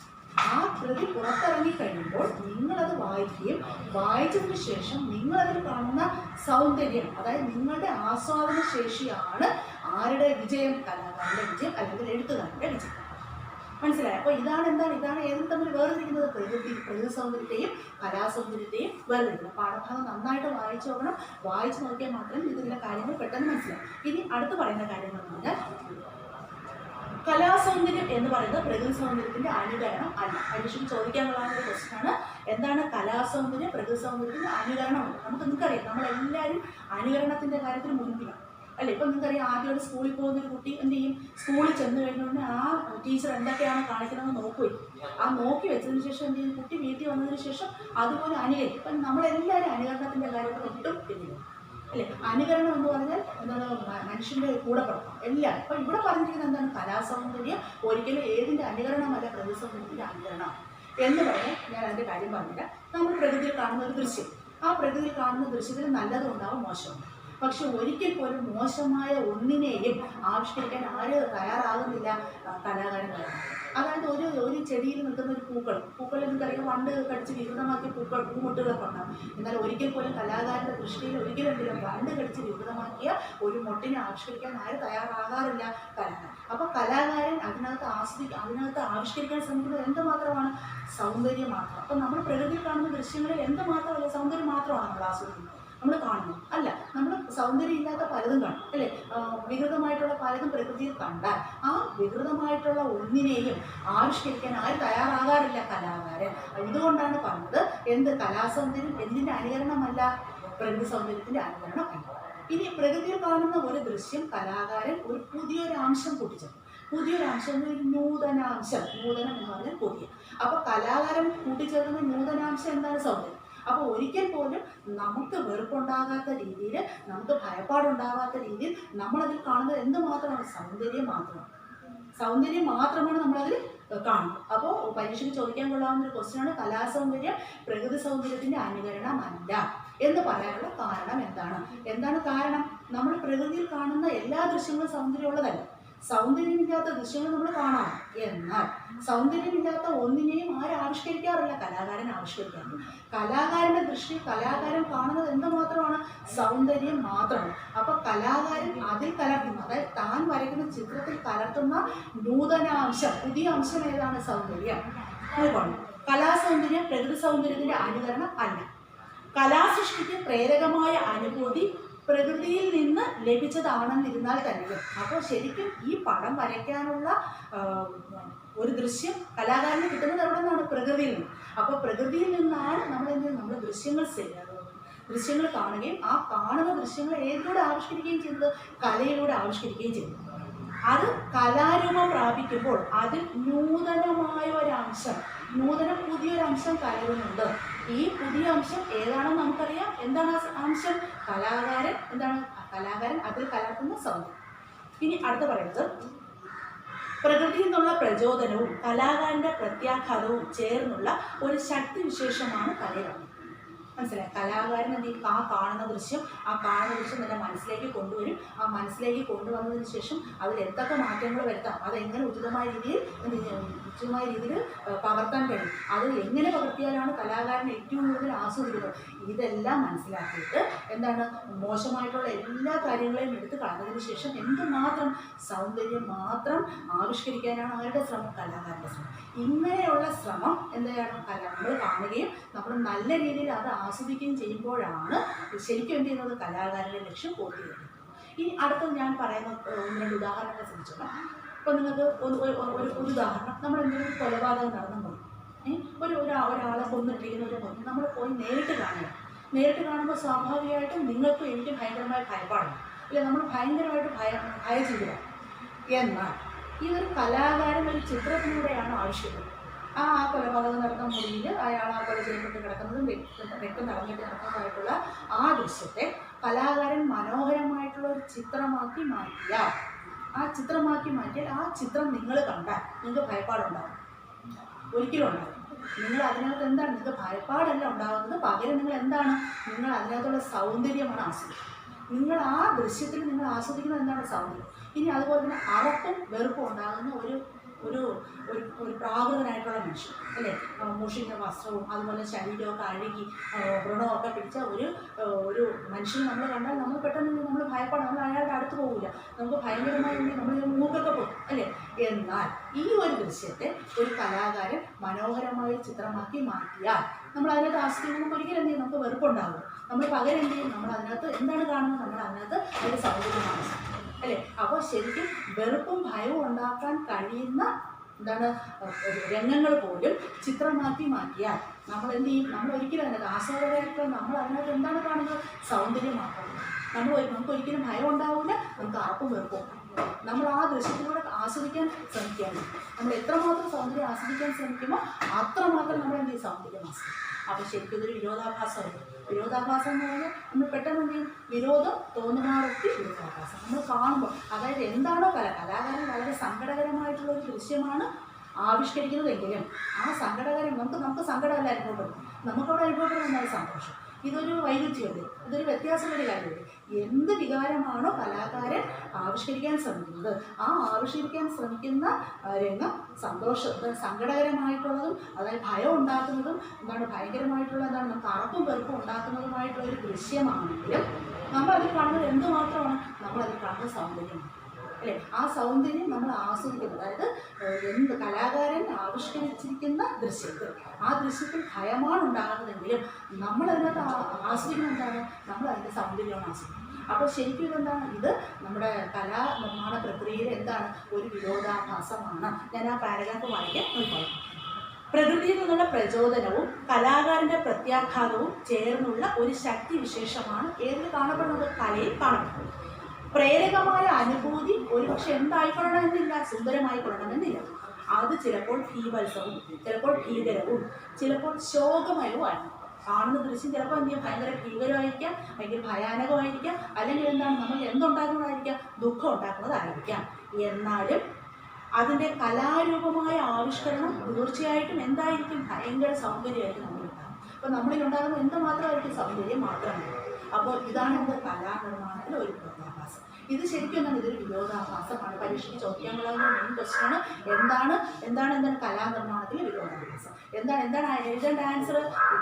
ആ കൃതി പുറത്തിറങ്ങി കഴിയുമ്പോൾ നിങ്ങളത് വായിക്കുകയും വായിച്ചതിന് ശേഷം നിങ്ങളതിൽ കാണുന്ന സൗന്ദര്യം, അതായത് നിങ്ങളുടെ ആസ്വാദന ശേഷിയാണ് ആരുടെ വിജയം? കലാകാരൻ്റെ വിജയം അല്ലെങ്കിൽ എഴുത്തുകാരൻ്റെ വിജയം. മനസ്സിലായോ? അപ്പോൾ ഇതാണ് ഏതും തമ്മിൽ വേർതിരിക്കുന്നത്. പ്രകൃതി സൗന്ദര്യത്തെയും കലാസൗന്ദര്യത്തെയും വേർതിരിക്കുന്നത്. പാഠഭാഗം നന്നായിട്ട് വായിച്ചു നോക്കണം. വായിച്ചു നോക്കിയാൽ മാത്രം ഇതിൻ്റെ കാര്യങ്ങൾ പെട്ടെന്ന് മനസ്സിലാവും. ഇനി അടുത്ത് പറയുന്ന കാര്യങ്ങൾ എന്ന് പറഞ്ഞാൽ കലാസൗന്ദര്യം എന്ന് പറയുന്നത് പ്രകൃതി സൗന്ദര്യത്തിന്റെ അനുകരണം അല്ല. പരീക്ഷയ്ക്ക് ചോദിക്കാനുള്ള ഒരു ക്വസ്റ്റ്യനാണ്, എന്താണ് കലാസൗന്ദര്യം പ്രകൃതി സൗന്ദര്യത്തിന്റെ അനുകരണമല്ല. നിങ്ങൾക്കറിയാം, നമ്മളെല്ലാവരും അനുകരണത്തിന്റെ കാര്യത്തിൽ മുൻപിലാണ് അല്ലേ? ഇപ്പം നിങ്ങൾക്കറിയാം, ആദ്യമായിട്ട് സ്കൂളിൽ പോകുന്നൊരു കുട്ടി എന്ത് ചെയ്യും? സ്കൂളിൽ ചെന്ന് കഴിഞ്ഞുകൊണ്ട് ആ ടീച്ചർ എന്തൊക്കെയാണ് കാണിക്കുന്നതെന്ന് നോക്കുകയും ആ നോക്കി വെച്ചതിന് ശേഷം എന്ത് ചെയ്യും? കുട്ടി വീട്ടിൽ വന്നതിന് ശേഷം അതുപോലെ അനുകരിക്കും. അപ്പം നമ്മളെല്ലാവരും അനുകരണത്തിന്റെ കാര്യത്തിൽ ഒട്ടും പിന്നിലും അല്ലേ? അനുകരണം എന്ന് പറഞ്ഞാൽ എന്താണ്? മനുഷ്യൻ്റെ കൂടെ പഠിക്കണം എല്ലാം. അപ്പം ഇവിടെ പറഞ്ഞിരിക്കുന്നത് എന്താണ്? കലാസൗന്ദര്യം ഒരിക്കലും ഏതിൻ്റെ അനുകരണമല്ല, പ്രകൃതി സൗന്ദര്യത്തിൻ്റെ അനുകരണം എന്ന് പറഞ്ഞാൽ ഞാൻ അതിൻ്റെ കാര്യം പറഞ്ഞില്ല. നമ്മൾ പ്രകൃതിയിൽ കാണുന്ന ഒരു ദൃശ്യം, ആ പ്രകൃതിയിൽ കാണുന്ന ദൃശ്യത്തിൽ നല്ലതും ഉണ്ടാവും മോശമുണ്ടാവും. പക്ഷെ ഒരിക്കൽ പോലും മോശമായ ഒന്നിനെയും ആവിഷ്കരിക്കാൻ ആര് തയ്യാറാകുന്നില്ല? കലാകാരന്മാരാണ്. അതായത് ഒരു ചെടിയിൽ നിൽക്കുന്ന ഒരു പൂക്കൾ നിങ്ങൾക്കറിയാം, വണ്ട് കടിച്ച് വികൃതമാക്കിയ പൂമൊട്ടുകളൊക്കെ ഉണ്ടാകും. എന്നാൽ ഒരിക്കൽ പോലും കലാകാരൻ്റെ ദൃഷ്ടിയിൽ ഒരിക്കലെങ്കിലും വണ്ട് കടിച്ച് വികൃതമാക്കിയ ഒരു മൊട്ടിനെ ആവിഷ്കരിക്കാൻ ആര് തയ്യാറാകാറില്ല? കലാകാരൻ. അപ്പോൾ കലാകാരൻ അതിനകത്ത് ആവിഷ്കരിക്കാൻ ശ്രമിക്കുന്നത് എന്തുമാത്രമാണ്? സൗന്ദര്യം മാത്രം. അപ്പം നമ്മൾ പ്രകൃതിയിൽ കാണുന്ന ദൃശ്യങ്ങളിൽ എന്തുമാത്രമല്ല, സൗന്ദര്യം മാത്രമാണ് നമ്മൾ ആസ്വദിക്കുന്നത്, നമ്മൾ കാണുന്നു അല്ല. നമ്മൾ സൗന്ദര്യം ഇല്ലാത്ത പലതും കാണും അല്ലേ? വികൃതമായിട്ടുള്ള പലതും പ്രകൃതിയിൽ കണ്ടാൽ ആ വികൃതമായിട്ടുള്ള ഒന്നിനെയും ആവിഷ്കരിക്കാൻ ആരും തയ്യാറാകാറില്ല കലാകാരൻ. ഇതുകൊണ്ടാണ് പറഞ്ഞത് എന്ത്? കലാസൗന്ദര്യം എന്തിൻ്റെ അനുകരണമല്ല? പ്രകൃതി സൗന്ദര്യത്തിൻ്റെ അനുകരണം അല്ല. ഇനി പ്രകൃതിയിൽ കാണുന്ന ഒരു ദൃശ്യം കലാകാരൻ ഒരു പുതിയൊരു അംശം കൂട്ടിച്ചേർക്കും. പുതിയൊരു അംശം, ഒരു നൂതനാംശം. നൂതനം എന്ന് പറഞ്ഞാൽ പുതിയ. അപ്പോൾ കലാകാരൻ കൂട്ടിച്ചേർക്കുന്ന നൂതനാംശം എന്താണ്? സൗന്ദര്യം. അപ്പോൾ ഒരിക്കൽ പോലും നമുക്ക് വെറുപ്പുണ്ടാകാത്ത രീതിയിൽ, നമുക്ക് ഭയപ്പാടുണ്ടാകാത്ത രീതിയിൽ നമ്മളതിൽ കാണുന്നത് എന്തുമാത്രമാണ്? സൗന്ദര്യം മാത്രമാണ്. സൗന്ദര്യം മാത്രമാണ് നമ്മളതിൽ കാണുന്നത്. അപ്പോൾ പരീക്ഷയ്ക്ക് ചോദിക്കാൻ കൊള്ളാവുന്ന ഒരു ക്വസ്റ്റ്യനാണ്, കലാസൗന്ദര്യം പ്രകൃതി സൗന്ദര്യത്തിൻ്റെ അനുകരണമല്ല എന്ന് പറയാനുള്ള കാരണം എന്താണ് കാരണം? നമ്മൾ പ്രകൃതിയിൽ കാണുന്ന എല്ലാ ദൃശ്യങ്ങളും സൗന്ദര്യമുള്ളതല്ല. സൗന്ദര്യമില്ലാത്ത ദൃശ്യങ്ങൾ നമ്മൾ കാണാം. എന്നാൽ സൗന്ദര്യമില്ലാത്ത ഒന്നിനെയും ആരും ആവിഷ്കരിക്കാറില്ല, കലാകാരൻ ആവിഷ്കരിക്കാറില്ല. കലാകാരൻ്റെ ദൃഷ്ടി, കലാകാരൻ കാണുന്നത് എന്തുമാത്രമാണ്? സൗന്ദര്യം മാത്രമാണ്. അപ്പോൾ കലാകാരൻ അതിൽ കലർത്തുന്ന, അതായത് താൻ വരയ്ക്കുന്ന ചിത്രത്തിൽ കലർത്തുന്ന നൂതനാംശം, പുതിയ അംശം ഏതാണ്? സൗന്ദര്യം. അതുകൊണ്ട് കലാസൗന്ദര്യം പ്രകൃതി സൗന്ദര്യത്തിൻ്റെ അനുകരണം അല്ല. കലാസൃഷ്ടിക്ക് പ്രേരകമായ അനുഭൂതി പ്രകൃതിയിൽ നിന്ന് ലഭിച്ചതാണെന്നിരുന്നാൽ തന്നെയും, അപ്പോൾ ശരിക്കും ഈ പടം വരയ്ക്കാനുള്ള ഒരു ദൃശ്യം കലാകാരന് കിട്ടുന്നത് എവിടെ നിന്നാണ്? പ്രകൃതിയിൽ നിന്ന്. അപ്പോൾ പ്രകൃതിയിൽ നിന്നാണ് നമ്മൾ ദൃശ്യങ്ങൾ കാണുകയും ആ കാണുന്ന ദൃശ്യങ്ങൾ ഏതിലൂടെ ആവിഷ്കരിക്കുകയും ചെയ്യുന്നത്? കലയിലൂടെ ആവിഷ്കരിക്കുകയും ചെയ്യുന്നത്. അത് കലാരൂപം പ്രാപിക്കുമ്പോൾ അതിൽ നൂതനമായ ഒരംശം, പുതിയൊരംശം കലരുന്നുണ്ട്. ഈ പുതിയ അംശം ഏതാണെന്ന് നമുക്കറിയാം. എന്താണ് ആ അംശം? കലാകാരൻ അതിൽ കലർത്തുന്ന സൗന്ദര്യം. ഇനി അടുത്ത പറയുന്നത്, പ്രകൃതിയിൽ നിന്നുള്ള പ്രചോദനവും കലാകാരൻ്റെ പ്രത്യാഘാതവും ചേർന്നുള്ള ഒരു ശക്തിവിശേഷമാണ് കലയാണ്. മനസ്സിലായി? കലാകാരൻ എന്ത് ചെയ്യും? ആ കാണുന്ന ദൃശ്യം എൻ്റെ മനസ്സിലേക്ക് കൊണ്ടുവരും. ആ മനസ്സിലേക്ക് കൊണ്ടുവന്നതിന് ശേഷം അതിൽ എന്തൊക്കെ മാറ്റങ്ങൾ വരുത്താം, അതെങ്ങനെ ഉചിതമായ രീതിയിൽ പകർത്താൻ കഴിയും, അത് എങ്ങനെ പകർത്തിയാലാണ് കലാകാരൻ ഏറ്റവും കൂടുതൽ ആസ്വദിക്കുന്നത്, ഇതെല്ലാം മനസ്സിലാക്കിയിട്ട് മോശമായിട്ടുള്ള എല്ലാ കാര്യങ്ങളെയും എടുത്ത് കളഞ്ഞതിന് ശേഷം എന്തുമാത്രം സൗന്ദര്യം മാത്രം ആവിഷ്കരിക്കാനാണ് അവരുടെ ശ്രമം, കലാകാരൻ്റെ ശ്രമം. ഇങ്ങനെയുള്ള ശ്രമം നമ്മൾ കാണുകയും നമ്മൾ നല്ല രീതിയിൽ അത് ആസ്വദിക്കുകയും ചെയ്യുമ്പോഴാണ് ശരിക്കും എന്ത് ചെയ്യുന്നത്? കലാകാരൻ്റെ ലക്ഷ്യം പൂർത്തീകരിക്കുന്നത്. ഇനി അടുത്തത് ഞാൻ പറയുന്ന ഒന്ന് രണ്ട് ഉദാഹരണങ്ങൾ ശ്രമിച്ചോളാം. ഇപ്പോൾ നിങ്ങൾക്ക് ഒരു ഉദാഹരണം, നമ്മൾ എന്തെങ്കിലും ഒരു കൊലപാതകം നടന്നു പോയി, ഒരാളെ കൊന്നിട്ടിരിക്കുന്ന ഒരു കൊന്നു നമ്മൾ പോയി നേരിട്ട് കാണുമ്പോൾ സ്വാഭാവികമായിട്ടും നിങ്ങൾക്കും എനിക്കും ഭയങ്കരമായ ഭയപ്പാടാണ് അല്ലെ? നമ്മൾ ഭയങ്കരമായിട്ട് ഭയചിന്തയാണ്. എന്നാൽ ഇതൊരു കലാകാരൻ ഒരു ചിത്രത്തിലൂടെയാണ് ആവിഷ്കരിക്കുന്നത്. ആ കൊലപാതകം നടന്ന മുറിയിൽ അയാൾ ആ കൊല ചെയ്യപ്പെട്ട് കിടക്കുന്നതും രക്തം നടന്നിട്ട് കിടക്കുന്നതായിട്ടുള്ള ആ ദൃശ്യത്തെ കലാകാരൻ മനോഹരമായിട്ടുള്ള ഒരു ചിത്രമാക്കി മാറ്റിയാൽ, ആ ചിത്രം നിങ്ങൾ കണ്ടാൽ നിങ്ങൾക്ക് ഭയപ്പാടുണ്ടാകും? ഒരിക്കലും ഉണ്ടാകും. നിങ്ങൾ അതിനകത്ത് നിങ്ങൾക്ക് ഭയപ്പാടല്ല ഉണ്ടാകുന്നത്, പകരം നിങ്ങൾ അതിനകത്തുള്ള സൗന്ദര്യമാണ് ആസ്വദിക്കുന്നത്. നിങ്ങൾ ആ ദൃശ്യത്തിൽ ആസ്വദിക്കുന്നത് സൗന്ദര്യം. ഇനി അതുപോലെ തന്നെ അറപ്പും വെറുപ്പും ഉണ്ടാകുന്ന ഒരു ഒരു പ്രാകൃതനായിട്ടുള്ള മനുഷ്യൻ അല്ലേ, മുഷിഞ്ഞ വസ്ത്രവും അതുപോലെ ശരീരമൊക്കെ അഴുകി വ്രണമൊക്കെ പിടിച്ച ഒരു മനുഷ്യനെ നമ്മൾ കണ്ടാൽ നമ്മൾ പെട്ടെന്ന് നമ്മൾ ഭയപ്പെടാം, നമ്മൾ അയാളുടെ അടുത്ത് പോകില്ല, നമുക്ക് ഭയങ്കരമായി നമ്മൾ മൂക്കൊക്കെ പോകും അല്ലേ. എന്നാൽ ഈ ഒരു ദൃശ്യത്തെ ഒരു കലാകാരൻ മനോഹരമായി ചിത്രമാക്കി മാറ്റിയാൽ നമ്മൾ അതിനകത്ത് ആസ്വദിക്കുമ്പോൾ ഒരിക്കലും എന്ത് ചെയ്യും, നമുക്ക് വെറുപ്പുണ്ടാകും. നമ്മൾ പകരം എന്ത് ചെയ്യും, നമ്മൾ അതിനകത്ത് എന്താണ് കാണുന്നത്, നമ്മൾ അതിനകത്ത് ഒരു സൗന്ദര്യമാണ് അല്ലേ. അപ്പോൾ ശരിക്കും വെറുപ്പും ഭയവും ഉണ്ടാക്കാൻ കഴിയുന്ന എന്താണ് രംഗങ്ങൾ പോലും ചിത്രമാക്കി മാറ്റിയാൽ നമ്മൾ എന്ത് ചെയ്യും, നമ്മൾ ഒരിക്കലും അതിനകത്ത് ആസ്വാദകരായിട്ട് നമ്മൾ അതിനകത്ത് എന്താണ് കാണുന്നത്, സൗന്ദര്യം മാത്രമാണ്. നമുക്ക് ഒരിക്കലും ഭയം ഉണ്ടാവില്ല, നമുക്ക് ആർക്കും വെറുപ്പും. നമ്മൾ ആ ദൃശ്യത്തിലൂടെ ആസ്വദിക്കാൻ ശ്രമിക്കുകയാണ്. നമ്മൾ എത്രമാത്രം സൗന്ദര്യം ആസ്വദിക്കാൻ ശ്രമിക്കുമ്പോൾ അത്രമാത്രം നമ്മൾ എന്ത് ചെയ്യും, സൗന്ദര്യം ആസ്വദിക്കും. അപ്പോൾ ശരിക്കും ഇതൊരു വിരോധാഭാസമല്ല. വിരോധാഭാസം എന്ന് പറഞ്ഞാൽ നമ്മൾ പെട്ടെന്ന് എന്ത് ചെയ്യും, വിരോധം തോന്നുമാറൊക്കെ വിരോധാഭാസം നമ്മൾ കാണുമ്പോൾ. അതായത് എന്താണോ കലാകാരൻ വളരെ സങ്കടകരമായിട്ടുള്ള ഒരു ദൃശ്യമാണ് ആവിഷ്കരിക്കുന്നതെങ്കിലും ആ സങ്കടകരം നമുക്ക് സങ്കടമല്ല അനുഭവപ്പെടും, നമുക്കവിടെ അനുഭവപ്പെടുന്ന സന്തോഷം. ഇതൊരു വൈരുദ്ധ്യമല്ലേ, ഇതൊരു വ്യത്യാസമുള്ള കാര്യമല്ലേ. എന്ത് വികാരമാണോ കലാകാരൻ ആവിഷ്കരിക്കാൻ ശ്രമിക്കുന്നത്, ആ ആവിഷ്കരിക്കാൻ ശ്രമിക്കുന്ന രംഗം സങ്കടകരമായിട്ടുള്ളതും അതായത് ഭയം ഉണ്ടാക്കുന്നതും ഭയങ്കരമായിട്ടുള്ള നമുക്ക് അറപ്പും വെറുപ്പും ഉണ്ടാക്കുന്നതുമായിട്ടുള്ള ഒരു ദൃശ്യമാണെങ്കിലും നമ്മളതിൽ കാണുന്നത് എന്തുമാത്രമാണ്, നമ്മളതിൽ കാണുന്നത് സൗന്ദര്യമാണ് അല്ലേ. ആ സൗന്ദര്യം നമ്മൾ ആസ്വദിക്കുന്നത്, അതായത് കലാകാരൻ ആവിഷ്കരിച്ചിരിക്കുന്ന ദൃശ്യത്തിൽ ആ ദൃശ്യത്തിൽ ഭയമാണ് ഉണ്ടാകുന്നതെങ്കിലും നമ്മളതിനകത്ത് ആസ്വദിക്കുന്നത് എന്താണ്, നമ്മൾ അതിൻ്റെ സൗന്ദര്യമാണ് ആസ്വദിക്കുന്നത്. അപ്പോൾ ശരിക്കും ഇതെന്താണ്, ഇത് നമ്മുടെ കലാനിർമ്മാണ പ്രക്രിയയിൽ എന്താണ്, ഒരു വിരോധാഭാസമാണ്. ഞാൻ ആ പാരഗ്രാഫ് വായിക്കാൻ നോക്കാം. പ്രകൃതിയിൽ നിന്നുള്ള പ്രചോദനവും കലാകാരൻ്റെ പ്രത്യാഘാതവും ചേർന്നുള്ള ഒരു ശക്തി വിശേഷമാണ് ഏതിൽ കാണപ്പെടുന്നത്, കലയിൽ കാണപ്പെടുന്നത്. പ്രേരകമായ അനുഭൂതി ഒരുപക്ഷെ എന്തായിക്കൊള്ളണമെന്നില്ല, സുന്ദരമായിക്കൊള്ളണമെന്നില്ല. അത് ചിലപ്പോൾ ഭീവത്സവും ചിലപ്പോൾ ഭീകരവും ചിലപ്പോൾ ശോകമയവുമാണ്. കാണുന്ന ദൃശ്യം ചിലപ്പോൾ എന്ത് ചെയ്യും, ഭയങ്കര ഭീകരമായിരിക്കാം, ഭയങ്കര ഭയാനകമായിരിക്കാം, അല്ലെങ്കിൽ എന്താണ് നമ്മൾ എന്തുണ്ടാക്കുന്നതായിരിക്കാം, ദുഃഖം ഉണ്ടാക്കുന്നതായിരിക്കാം. എന്നാലും അതിൻ്റെ കലാരൂപമായ ആവിഷ്കരണം തീർച്ചയായിട്ടും എന്തായിരിക്കും, ഭയങ്കര സൗന്ദര്യമായിരിക്കും നമ്മളുണ്ടാകും. അപ്പോൾ നമ്മളിലുണ്ടാകുന്ന എന്തുമാത്രമായിരിക്കും, സൗന്ദര്യം മാത്രമാണ്. അപ്പോൾ ഇതാണ് എന്ത്, കലാനിർമ്മാണത്തിൽ ഒരു വിരോധാഭാസം. ഇത് ശരിക്കും എന്താണ്, ഇതൊരു വിരോധാഭാസമാണ്. പരീക്ഷയ്ക്ക് ചോദിക്കാനുള്ള മെയിൻ ക്വസ്റ്റ്യനാണ് എന്താണ് കലാനിർമ്മാണത്തിൽ വിരോധാഭാസം, എന്താണ് എഴുതേണ്ട ആൻസർ.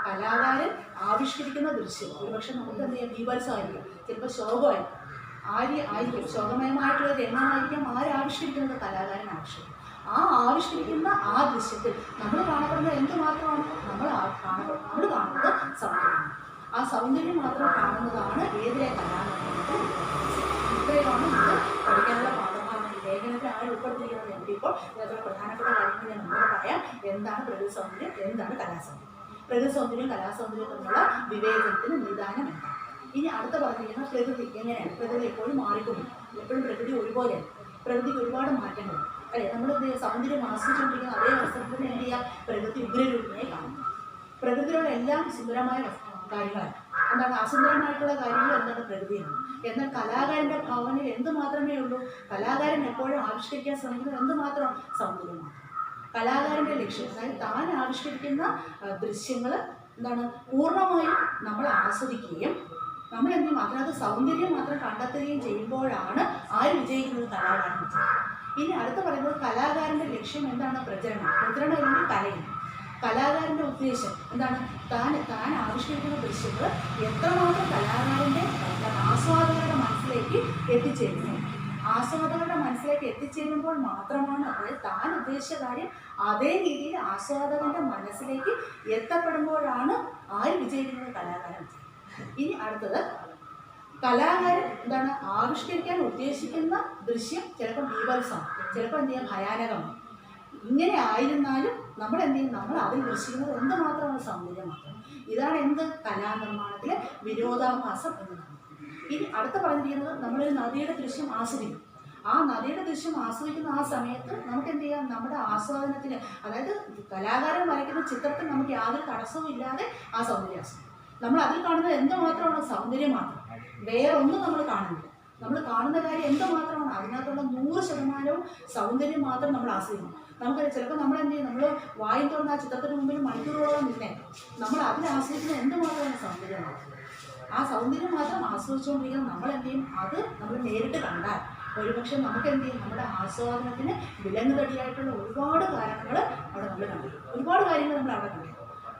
കലാകാരൻ ആവിഷ്കരിക്കുന്ന ദൃശ്യം ഒരുപക്ഷെ നമുക്ക് എന്ത് ചെയ്യാം, ബീഭത്സമായിരിക്കും, ചിലപ്പോൾ ശോകമായിരിക്കും, ആയിരിക്കും ശോകമയമായിട്ടുള്ള രംഗമായിരിക്കും ആവിഷ്കരിക്കുന്നത്, കലാകാരൻ ആവിഷ്കരിക്കും. ആ ആവിഷ്കരിക്കുന്ന ആ ദൃശ്യത്തിൽ നമ്മൾ കാണപ്പെടുന്നത് എന്തുമാത്രമാണ്, നമ്മൾ കാണുന്നത് സൗന്ദര്യമാണ്. ആ സൗന്ദര്യം മാത്രം കാണുന്നതാണ് ഏതിലെ കലാനിർമ്മാണത്തിൽ. ഇത്രയുമാണ് ഇത് പഠിക്കാനുള്ള പാഠഭാഗം. ഈ ലേഖനത്തിൽ ഉൾപ്പെടുത്തിയിരിക്കുന്നത് എഴുതിയപ്പോൾ ഇതിനകത്തുള്ള പ്രധാനപ്പെട്ട കാര്യങ്ങൾ ഞാൻ നമ്മളോട് പറയാം. എന്താണ് പ്രകൃതി സൗന്ദര്യം, എന്താണ് കലാസൗന്ദര്യം, പ്രകൃതി സൗന്ദര്യം കലാസൗന്ദര്യം തമ്മിലുള്ള വിവേചനത്തിന് നിദാനം എന്താണ്. ഇനി അടുത്ത പറഞ്ഞിരിക്കുന്ന പ്രകൃതി എങ്ങനെയാണ്, പ്രകൃതി എപ്പോഴും മാറിക്കൊണ്ടിരിക്കും, എപ്പോഴും പ്രകൃതി ഒരുപോലെയാണ്, പ്രകൃതിക്ക് ഒരുപാട് മാറ്റങ്ങളുണ്ട് അല്ലേ. നമ്മൾ സൗന്ദര്യം ആസ്വദിച്ചുകൊണ്ടിരിക്കുന്ന അതേ വസ്ത്രത്തിന് എന്ത് ചെയ്യുക, പ്രകൃതി ഉഗ്രരൂപമായി കാണുന്നു. പ്രകൃതിയിലുള്ള എല്ലാം സുന്ദരമായ കാര്യങ്ങളാണ്, എന്താണ് അസുന്ദരമായിട്ടുള്ള കാര്യങ്ങൾ എന്താണ്, പ്രകൃതിയാണ്. എന്നാൽ കലാകാരൻ്റെ ഭാവനയിൽ എന്ത് മാത്രമേ ഉള്ളൂ, കലാകാരൻ എപ്പോഴും ആവിഷ്കരിക്കാൻ ശ്രമിക്കുന്നത് എന്തുമാത്രമാണ്, സൗന്ദര്യമാണ്. കലാകാരൻ്റെ ലക്ഷ്യം അതായത് താൻ ആവിഷ്കരിക്കുന്ന ദൃശ്യങ്ങൾ എന്താണ് പൂർണ്ണമായും നമ്മൾ ആസ്വദിക്കുകയും നമ്മൾ എന്ത് ചെയ്യും, അതിനകത്ത് സൗന്ദര്യം മാത്രം കണ്ടെത്തുകയും ചെയ്യുമ്പോഴാണ് ആര് വിജയിക്കുന്നത്, കലാകാരൻ വിജയിക്കുന്നത്. ഇനി അടുത്ത് പറയുന്നത് കലാകാരൻ്റെ ലക്ഷ്യം എന്താണ്, പ്രചരണം അല്ലെങ്കിൽ കലയാണ്. കലാകാരൻ്റെ ഉദ്ദേശം എന്താണ്, താൻ ആവിഷ്കരിക്കുന്ന ദൃശ്യങ്ങൾ എത്രമാത്രം കലാകാരൻ്റെ ആസ്വാദകരുടെ മനസ്സിലേക്ക് എത്തിച്ചേരുന്നു. ആസ്വാദകരുടെ മനസ്സിലേക്ക് എത്തിച്ചേരുമ്പോൾ മാത്രമാണ്, അതായത് താൻ ഉദ്ദേശിച്ച കാര്യം അതേ രീതിയിൽ ആസ്വാദകൻ്റെ മനസ്സിലേക്ക് എത്തപ്പെടുമ്പോഴാണ് ആര് വിജയിക്കുന്നത്, കലാകാരൻ. ഇനി അടുത്തത് കലാകാരൻ എന്താണ് ആവിഷ്കരിക്കാൻ ഉദ്ദേശിക്കുന്ന ദൃശ്യം ചിലപ്പോൾ ബീഭത്സമാണ്, ചിലപ്പോൾ എന്ത് ചെയ്യാം, ഭയാനകമാണ്. ഇങ്ങനെ ആയിരുന്നാലും നമ്മൾ എന്ത് ചെയ്യും, നമ്മൾ അതിൽ ദൃശ്യക്കുന്നത് എന്തുമാത്രമാണ്, സൗന്ദര്യം മാത്രം. ഇതാണ് എന്ത്, കലാനിർമ്മാണത്തിലെ വിരോധാഭാസം എന്നതാണ്. ഇനി അടുത്ത പറഞ്ഞിരിക്കുന്നത് നമ്മളൊരു നദിയുടെ ദൃശ്യം ആസ്വദിക്കും. ആ നദിയുടെ ദൃശ്യം ആസ്വദിക്കുന്ന ആ സമയത്ത് നമുക്ക് എന്ത് ചെയ്യാം, നമ്മുടെ ആസ്വാദനത്തിന് അതായത് കലാകാരൻ വരയ്ക്കുന്ന ചിത്രത്തിൽ നമുക്ക് യാതൊരു തടസ്സവും ഇല്ലാതെ ആ സൗന്ദര്യം ആസ്വദിക്കും. നമ്മൾ അതിൽ കാണുന്നത് എന്തുമാത്രമാണ്, സൗന്ദര്യം മാത്രം, വേറെ ഒന്നും നമ്മൾ കാണുന്നില്ല. നമ്മൾ കാണുന്ന കാര്യം എന്തുമാത്രമാണ്, അതിനകത്തുള്ള 100% സൗന്ദര്യം മാത്രം നമ്മൾ ആസ്വദിക്കണം. നമുക്ക് ചിലപ്പോൾ നമ്മൾ എന്ത് ചെയ്യും, നമ്മൾ വായും തുറന്ന് ആ ചിത്രത്തിന് മുമ്പിൽ മണിക്കൂറുകളോളം നിന്നേ നമ്മൾ അതിൽ ആസ്വദിക്കുന്നത് എന്തുമാത്രമാണ്, സൗന്ദര്യം മാത്രം. ആ സൗന്ദര്യം മാത്രം ആസ്വദിച്ചുകൊണ്ടിരിക്കുന്നത് നമ്മൾ എന്ത് ചെയ്യും, അത് നമ്മൾ നേരിട്ട് കണ്ടാൽ ഒരുപക്ഷെ നമുക്ക് എന്ത് ചെയ്യും, നമ്മുടെ ആസ്വാദനത്തിന് വിലങ്ങുതടിയായിട്ടുള്ള ഒരുപാട് കാരണങ്ങൾ അവിടെ നമ്മൾ കണ്ടു, ഒരുപാട് കാര്യങ്ങൾ നമ്മൾ അവിടെ കണ്ടു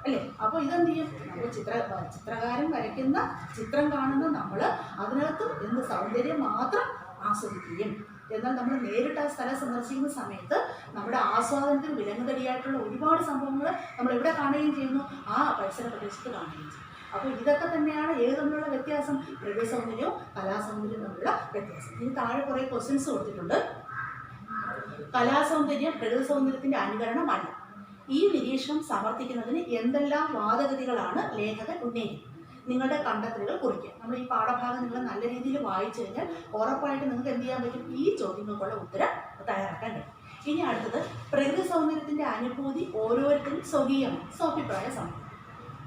അല്ലേ. അപ്പോൾ ഇതെന്ത് ചെയ്യും, നമ്മൾ ചിത്രകാരൻ വരയ്ക്കുന്ന ചിത്രം കാണുന്ന നമ്മൾ അതിനകത്ത് എന്ത് സൗന്ദര്യം മാത്രം ആസ്വദിക്കുകയും, എന്നാൽ നമ്മൾ നേരിട്ട് ആ സ്ഥലം സന്ദർശിക്കുന്ന സമയത്ത് നമ്മുടെ ആസ്വാദനത്തിന് വിലങ്ങുതടിയായിട്ടുള്ള ഒരുപാട് സംഭവങ്ങൾ നമ്മൾ എവിടെ കാണുകയും ചെയ്യുന്നു, ആ പരിസര പ്രദേശത്ത് കാണുകയും ചെയ്യും. അപ്പോൾ ഇതൊക്കെ തന്നെയാണ് ഏത് തമ്മിലുള്ള വ്യത്യാസം, പ്രകൃതി സൗന്ദര്യവും കലാസൗന്ദര്യവും തമ്മിലുള്ള വ്യത്യാസം. ഇനി താഴെ കുറേ ക്വസ്റ്റ്യൻസ് കൊടുത്തിട്ടുണ്ട്. കലാസൗന്ദര്യം പ്രകൃതി സൗന്ദര്യത്തിൻ്റെ അനുകരണമല്ല. ഈ നിരീക്ഷണം സമർത്ഥിക്കുന്നതിന് എന്തെല്ലാം വാദഗതികളാണ് ലേഖകൻ ഉന്നയിക്കുന്നത്? നിങ്ങളുടെ കണ്ടെത്തലുകൾ കുറിക്കുക. നമ്മൾ ഈ പാഠഭാഗം നിങ്ങൾ നല്ല രീതിയിൽ വായിച്ചു കഴിഞ്ഞാൽ ഉറപ്പായിട്ട് നിങ്ങൾക്ക് എന്ത് ചെയ്യാൻ പറ്റും, ഈ ചോദ്യങ്ങൾക്കുള്ള ഉത്തരം തയ്യാറാക്കാൻ കഴിയും. ഇനി അടുത്തത്, പ്രകൃതി സൗന്ദര്യത്തിൻ്റെ അനുഭൂതി ഓരോരുത്തരും സ്വകീയമാണ്. സ്വാഭിപ്രായ സമ്മതം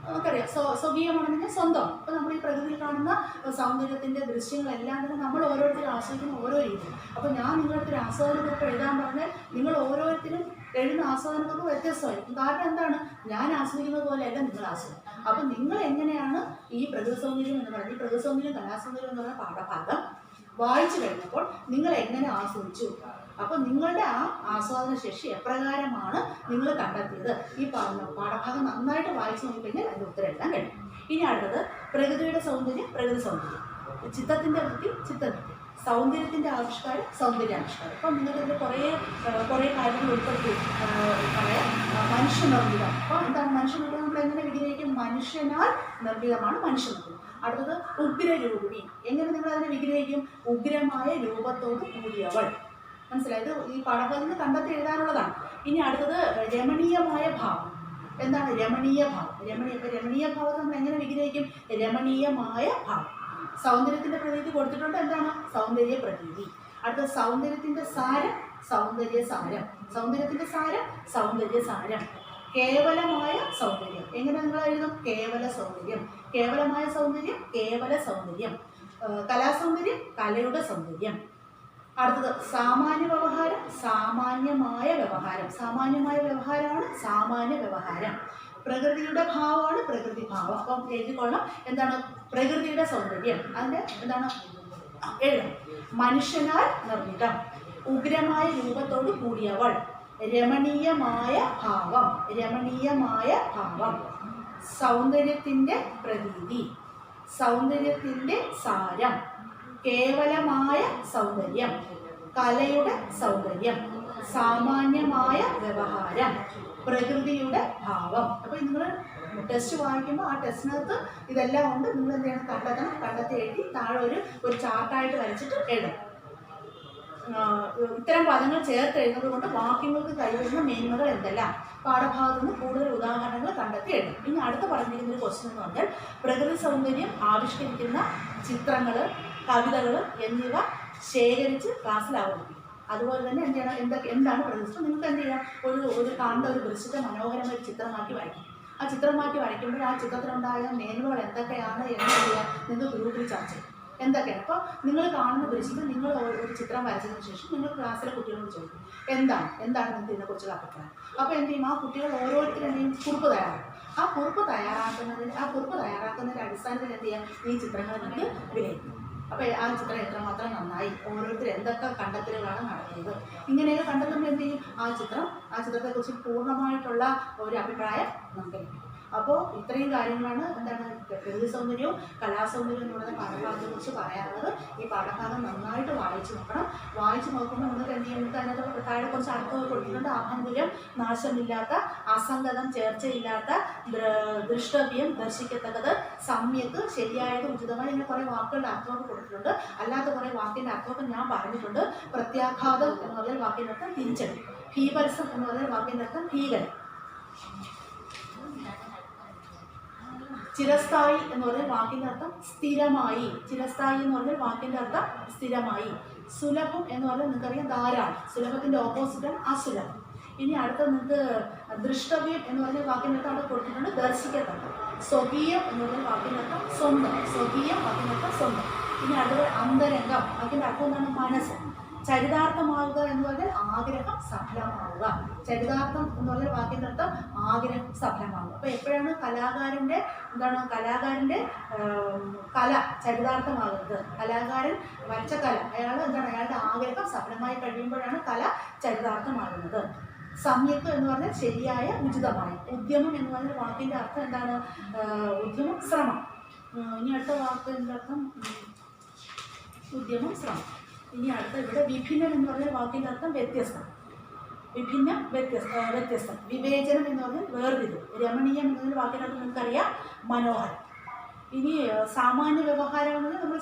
നമുക്കറിയാം. സ്വകീയമാണെന്ന് സ്വന്തം. അപ്പോൾ നമ്മൾ ഈ പ്രകൃതിയിൽ കാണുന്ന സൗന്ദര്യത്തിൻ്റെ ദൃശ്യങ്ങളെല്ലാം തന്നെ നമ്മൾ ഓരോരുത്തരും ആസ്വദിക്കുന്ന ഓരോ രീതിയിൽ. അപ്പോൾ ഞാൻ നിങ്ങളുടെ ആസ്വാദനമൊക്കെ എഴുതാൻ പറഞ്ഞാൽ നിങ്ങൾ ഓരോരുത്തരും എഴുതുന്ന ആസ്വാദനമൊക്കെ വ്യത്യസ്തമായിരിക്കും. കാരണം എന്താണ്, ഞാൻ ആസ്വദിക്കുന്നത് പോലെയല്ല നിങ്ങൾ ആസ്വദിക്കും. അപ്പം നിങ്ങൾ എങ്ങനെയാണ് ഈ പ്രകൃതി സൗന്ദര്യം എന്ന് പറയുന്നത്, ഈ പ്രകൃതി സൗന്ദര്യം കലാസൗന്ദര്യം എന്ന് പറയുന്ന പാഠഭാഗം വായിച്ചു കഴിഞ്ഞപ്പോൾ നിങ്ങൾ എങ്ങനെ ആസ്വദിച്ചു, അപ്പോൾ നിങ്ങളുടെ ആ ആസ്വാദന ശേഷി എപ്രകാരമാണ് നിങ്ങൾ കണ്ടെത്തിയത്, ഈ പാഠഭാഗം നന്നായിട്ട് വായിച്ചു നോക്കിക്കഴിഞ്ഞാൽ അതിൻ്റെ ഉത്തരം എഴുതാൻ കഴിയും. ഇനി അടുത്തത്, പ്രകൃതിയുടെ സൗന്ദര്യം പ്രകൃതി സൗന്ദര്യം, ചിത്രത്തിൻ്റെ വൃത്തി ചിത്രവൃത്തി, സൗന്ദര്യത്തിൻ്റെ ആവിഷ്കാരം സൗന്ദര്യാവിഷ്കാരം. അപ്പം നിങ്ങൾക്കിതിൽ കുറേ കാര്യങ്ങൾ ഉൾപ്പെടുത്തി പറയാം. മനുഷ്യനിർമ്മിതം. അപ്പോൾ എന്താണ് മനുഷ്യനിർമ്മിതം, നമ്മൾ എങ്ങനെ വിഗ്രഹിക്കും, മനുഷ്യനാൽ നിർമ്മിതമാണ് മനുഷ്യനിർമ്മിതം. അടുത്തത് ഉഗ്രരൂപിണി, എങ്ങനെ നിങ്ങൾ അതിനെ വിഗ്രഹിക്കും, ഉഗ്രമായ രൂപത്തോട് കൂടിയവൾ. മനസ്സിലായത്, ഈ പാഠഭാഗത്ത് കണ്ടെത്തി എഴുതാനുള്ളതാണ്. ഇനി അടുത്തത് രമണീയമായ ഭാവം. എന്താണ് രമണീയ ഭാവം? രമണീയ ഭാവത്തെ നമ്മൾ എങ്ങനെ വിഗ്രഹിക്കും, രമണീയമായ ഭാവം. സൗന്ദര്യത്തിൻ്റെ പ്രതീതി കൊടുത്തിട്ടുണ്ട്, എന്താണ് സൗന്ദര്യ പ്രതീതി. അടുത്ത സൗന്ദര്യത്തിൻ്റെ സാരം സൗന്ദര്യ സാരം, സൗന്ദര്യത്തിൻ്റെ സാരം സൗന്ദര്യ സാരം. കേവലമായ സൗന്ദര്യം, എങ്ങനെ നിങ്ങൾ എഴുതും, കേവല സൗന്ദര്യം, കേവലമായ സൗന്ദര്യം കേവല സൗന്ദര്യം. കലാസൗന്ദര്യം കലയുടെ സൗന്ദര്യം. അടുത്തത് സാമാന്യ വ്യവഹാരം സാമാന്യമായ വ്യവഹാരം, സാമാന്യമായ വ്യവഹാരമാണ് സാമാന്യ വ്യവഹാരം. പ്രകൃതിയുടെ ഭാവമാണ് പ്രകൃതി ഭാവം. അപ്പം എഴുതിക്കൊള്ളാം, എന്താണ് പ്രകൃതിയുടെ സൗന്ദര്യം, അതിൻ്റെ എന്താണ് എഴുതാം. മനുഷ്യനാൽ നിർമ്മിതം, ഉഗ്രമായ രൂപത്തോട് കൂടിയവൾ, രമണീയമായ ഭാവം, രമണീയമായ ഭാവം. സൗന്ദര്യത്തിൻ്റെ പ്രതീതി, സൗന്ദര്യത്തിൻ്റെ സാരം, കേവലമായ സൗന്ദര്യം, കലയുടെ സൗന്ദര്യം, സാമാന്യമായ വ്യവഹാരം, പ്രകൃതിയുടെ ഭാവം. അപ്പോൾ നിങ്ങൾ ടെസ്റ്റ് വായിക്കുമ്പോൾ ആ ടെസ്റ്റിനകത്ത് ഇതെല്ലാം ഉണ്ട്. നിങ്ങൾ എന്ത് ചെയ്യണം, കണ്ടെത്തി എഴുതി താഴെ ഒരു ചാർട്ടായിട്ട് വരച്ചിട്ട് എഴുതണം. ഇത്തരം പദങ്ങൾ ചേർത്ത് എഴുതുന്നത് കൊണ്ട് വാക്യങ്ങൾക്ക് കൈവരുന്ന മേന്മകൾ എന്തെല്ലാം, പാഠഭാഗത്തു നിന്ന് കൂടുതൽ ഉദാഹരണങ്ങൾ കണ്ടെത്തി എഴുതും. ഇനി അടുത്ത പറഞ്ഞിരിക്കുന്ന ഒരു ക്വസ്റ്റ്യൻ എന്ന് പറഞ്ഞാൽ, പ്രകൃതി സൗന്ദര്യം ആവിഷ്കരിക്കുന്ന ചിത്രങ്ങൾ കവിതകൾ എന്നിവ ശേഖരിച്ച് ക്ലാസ്സിൽ അവതരിപ്പിക്കും. അതുപോലെ തന്നെ എന്ത് ചെയ്യണം, എന്താണ് പ്രകൃതി, നിങ്ങൾക്ക് എന്ത് ചെയ്യാം, ഒരു കാണുന്ന ഒരു ദൃശ്യത്തെ മനോഹരമായ ചിത്രമാക്കി വരയ്ക്കും. ആ ചിത്രമാക്കി വരയ്ക്കുമ്പോൾ ആ ചിത്രത്തിലുണ്ടായ മേന്മകൾ എന്തൊക്കെയാണ് എന്ന് ചെയ്യാം, നിങ്ങൾക്ക് ഗ്രൂപ്പിൽ ചർച്ച ചെയ്യും എന്തൊക്കെയാണ്. അപ്പോൾ നിങ്ങൾ കാണുന്ന ദൃശ്യത്തിൽ നിങ്ങൾ ഒരു ചിത്രം വരച്ചതിന് ശേഷം നിങ്ങൾ ക്ലാസ്സിലെ കുട്ടികളോട് ചോദിക്കും എന്താണ് നിങ്ങൾക്ക് ഇതിനെക്കുറിച്ചുള്ള അഭിപ്രായം. അപ്പോൾ എന്ത് ചെയ്യും, ആ കുട്ടികൾ ഓരോരുത്തരും എന്ത് ചെയ്യും, കുറിപ്പ് തയ്യാറാക്കും. ആ കുറിപ്പ് തയ്യാറാക്കുന്നതിൻ്റെ അടിസ്ഥാനത്തിൽ എന്ത് ചെയ്യാം, ഈ ചിത്രങ്ങൾ നിങ്ങൾക്ക് വിലയിരുത്തും. അപ്പോൾ ആ ചിത്രം എത്രമാത്രം നന്നായി, ഓരോരുത്തർ എന്തൊക്കെ കണ്ടെത്തലുകളാണ് നടത്തിയത്, ഇങ്ങനെയൊക്കെ കണ്ടെത്തുമ്പോൾ എന്ത് ചെയ്യും, ആ ചിത്രത്തെക്കുറിച്ച് പൂർണ്ണമായിട്ടുള്ള ഒരു അഭിപ്രായം നമുക്ക് ലഭിക്കും. അപ്പോൾ ഇത്രയും കാര്യങ്ങളാണ് എന്താണ് പ്രകൃതി സൗന്ദര്യവും കലാസൗന്ദര്യവും എന്ന് പറയുന്ന പാഠഭാഗത്തെക്കുറിച്ച് പറയാനുള്ളത്. ഈ പാഠഭാഗം നന്നായിട്ട് വായിച്ചു നോക്കണം. വായിച്ചു നോക്കുമ്പോൾ നിങ്ങൾക്ക് എന്ത് ചെയ്യും, നിങ്ങൾക്ക് അതിനകത്ത് താഴെ കുറച്ച് അർത്ഥമൊക്കെ കൊടുക്കുന്നുണ്ട്. ആഭ്യന്തരം, നാശമില്ലാത്ത, അസംഗതം, ചേർച്ചയില്ലാത്ത, ദൃഷ്ടവ്യം, ദർശിക്കത്തക്കത്, സമ്യക്ക്, ശരിയായത്, ഉചിതമായി, ഇങ്ങനെ കുറേ വാക്കുകളുടെ അർത്ഥമൊക്കെ കൊടുത്തിട്ടുണ്ട്. അല്ലാത്ത കുറേ വാക്കിൻ്റെ അർത്ഥമൊക്കെ ഞാൻ പറഞ്ഞിട്ടുണ്ട്. പ്രത്യാഘാതം എന്ന് പറഞ്ഞാൽ വാക്കിൻ്റെ അർത്ഥം തിരിച്ചടി, ഭീപരസം എന്ന് പറഞ്ഞാൽ വാക്കിൻ്റെ അർത്ഥം ഭീകരം, ചിരസ്ഥായി എന്ന് പറഞ്ഞാൽ വാക്കിൻ്റെ അർത്ഥം സ്ഥിരമായി, ചിരസ്ഥായി എന്ന് പറഞ്ഞാൽ വാക്കിൻ്റെ അർത്ഥം സ്ഥിരമായി. സുലഭം എന്ന് പറഞ്ഞാൽ നിങ്ങൾക്കറിയാം ധാരാളം, സുലഭത്തിൻ്റെ ഓപ്പോസിറ്റാണ് അസുലഭം. ഇനി അടുത്ത നിങ്ങൾക്ക് ദൃഷ്ടവ്യം എന്ന് പറഞ്ഞാൽ വാക്കിൻ്റെ അർത്ഥം അവിടെ കൊടുത്തിട്ടുണ്ട് ദർശിക്കത്തക്ക. സ്വകീയം എന്ന് പറഞ്ഞാൽ വാക്കിൻ്റെ അർത്ഥം സ്വന്തം, സ്വകീയം വാക്കിൻ്റെ അർത്ഥം സ്വന്തം. ഇനി അടുത്തത് അന്തരംഗം, വാക്കിൻ്റെ അർത്ഥം എന്താണ് മനസ്സ്. ചരിതാർത്ഥമാവുക എന്ന് പറഞ്ഞാൽ ആഗ്രഹം സഫലമാവുക. ചരിതാർത്ഥം എന്ന് പറഞ്ഞാൽ വാക്കിൻ്റെ അർത്ഥം ആഗ്രഹം സഫലമാവുക. അപ്പോൾ എപ്പോഴാണ് കലാകാരൻ്റെ കല ചരിതാർത്ഥമാകുന്നത്? കലാകാരൻ വരച്ച കല അയാളുടെ ആഗ്രഹം സഫലമായി കഴിയുമ്പോഴാണ് കല ചരിതാർത്ഥമാകുന്നത്. സമ്യക്ക് എന്ന് പറഞ്ഞാൽ ശരിയായ, ഉചിതമായ. ഉദ്യമം എന്ന് പറഞ്ഞാൽ വാക്കിൻ്റെ അർത്ഥം എന്താണ്? ഉദ്യമം, ശ്രമം. ഇനി അടുത്ത വാക്കിൻ്റെ അർത്ഥം ഉദ്യമം, ശ്രമം. ഇനി അടുത്ത ഇവിടെ വിഭിന്നം എന്ന് പറഞ്ഞാൽ വാക്കിൻ്റെ അർത്ഥം വ്യത്യസ്തം. വിഭിന്നം, വ്യത്യസ്തം. വിവേചനം എന്ന് പറഞ്ഞാൽ വേർതിരിവ്. രമണീയം എന്നതിൽ വാക്കിൻ്റെ അർത്ഥം നമുക്കറിയാം, മനോഹരം. ഇനി സാമാന്യ വ്യവഹാരം എന്നത് നമ്മൾ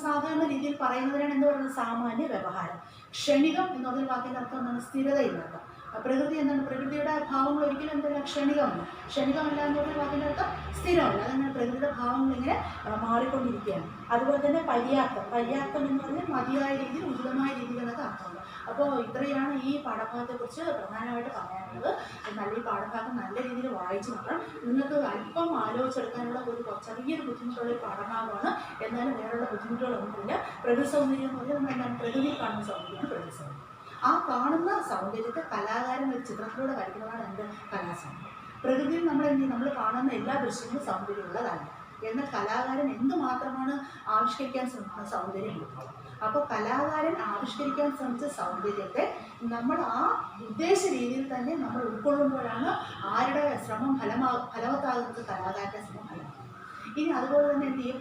സാധാരണ രീതിയിൽ പറയുന്നതിനാണ് എന്ത് പറയുന്നത്? സാമാന്യ വ്യവഹാരം. ക്ഷണികം എന്ന് പറഞ്ഞ വാക്കിൻ്റെ അർത്ഥം എന്താണ്? സ്ഥിരതയില്ലാത്ത. പ്രകൃതി എന്താണ്? പ്രകൃതിയുടെ ഭാവങ്ങൾ ഒരിക്കലും എന്തല്ല? ക്ഷണികമല്ല. ക്ഷണികമല്ല എന്ന് പറഞ്ഞ വാക്കിൻ്റെ അർത്ഥം സ്ഥിരമല്ല. അതങ്ങനെ പ്രകൃതിയുടെ ഭാവങ്ങൾ ഇങ്ങനെ മാറിക്കൊണ്ടിരിക്കുകയാണ്. അതുപോലെ തന്നെ പര്യാപ്തം എന്ന് പറഞ്ഞാൽ മതിയായ രീതിയിൽ, ഉചിതമായ രീതിയിൽ എന്നൊക്കെ അർത്ഥമുണ്ട്. അപ്പോൾ ഇത്രയാണ് ഈ പാഠഭാഗത്തെക്കുറിച്ച് പ്രധാനമായിട്ട് പറയാനുള്ളത്. ഈ പാഠഭാഗം നല്ല രീതിയിൽ വായിച്ചു നോക്കണം. നിങ്ങൾക്ക് അല്പം ആലോചിച്ചെടുക്കാനുള്ള ഒരു ചെറിയൊരു ബുദ്ധിമുട്ടുള്ള ഒരു പാഠഭാഗമാണ്. എന്നാലും വേറെയുള്ള ബുദ്ധിമുട്ടുകളൊന്നുമില്ല. പ്രകൃതി സൗന്ദര്യം എന്ന് പറഞ്ഞാൽ നമ്മൾ എന്താണ്? പ്രകൃതിയിൽ കാണുന്ന സൗന്ദര്യമാണ് പ്രകൃതി സൗന്ദര്യം. ആ കാണുന്ന സൗന്ദര്യത്തെ കലാകാരൻ ഒരു ചിത്രത്തിലൂടെ വരയ്ക്കുന്നതാണ് എന്ത്? കലാസൗന്ദര്യം. പ്രകൃതിയിൽ നമ്മൾ കാണുന്ന എല്ലാ ദൃശ്യങ്ങളും സൗന്ദര്യമുള്ളതല്ല. എന്നാൽ കലാകാരൻ എന്തുമാത്രമാണ് ആവിഷ്കരിക്കാൻ ശ്രമിക്കുന്ന സൗന്ദര്യം. അപ്പോൾ കലാകാരൻ ആവിഷ്കരിക്കാൻ ശ്രമിച്ച സൗന്ദര്യത്തെ നമ്മൾ ആ ഉദ്ദേശ രീതിയിൽ തന്നെ നമ്മൾ ഉൾക്കൊള്ളുമ്പോഴാണ് ആരുടെ ശ്രമം ഫലവത്താകുന്നത്? കലാകാരൻ്റെ ശ്രമം ഫലമാകും. ഇനി അതുപോലെ തന്നെ എന്ത് ചെയ്യും?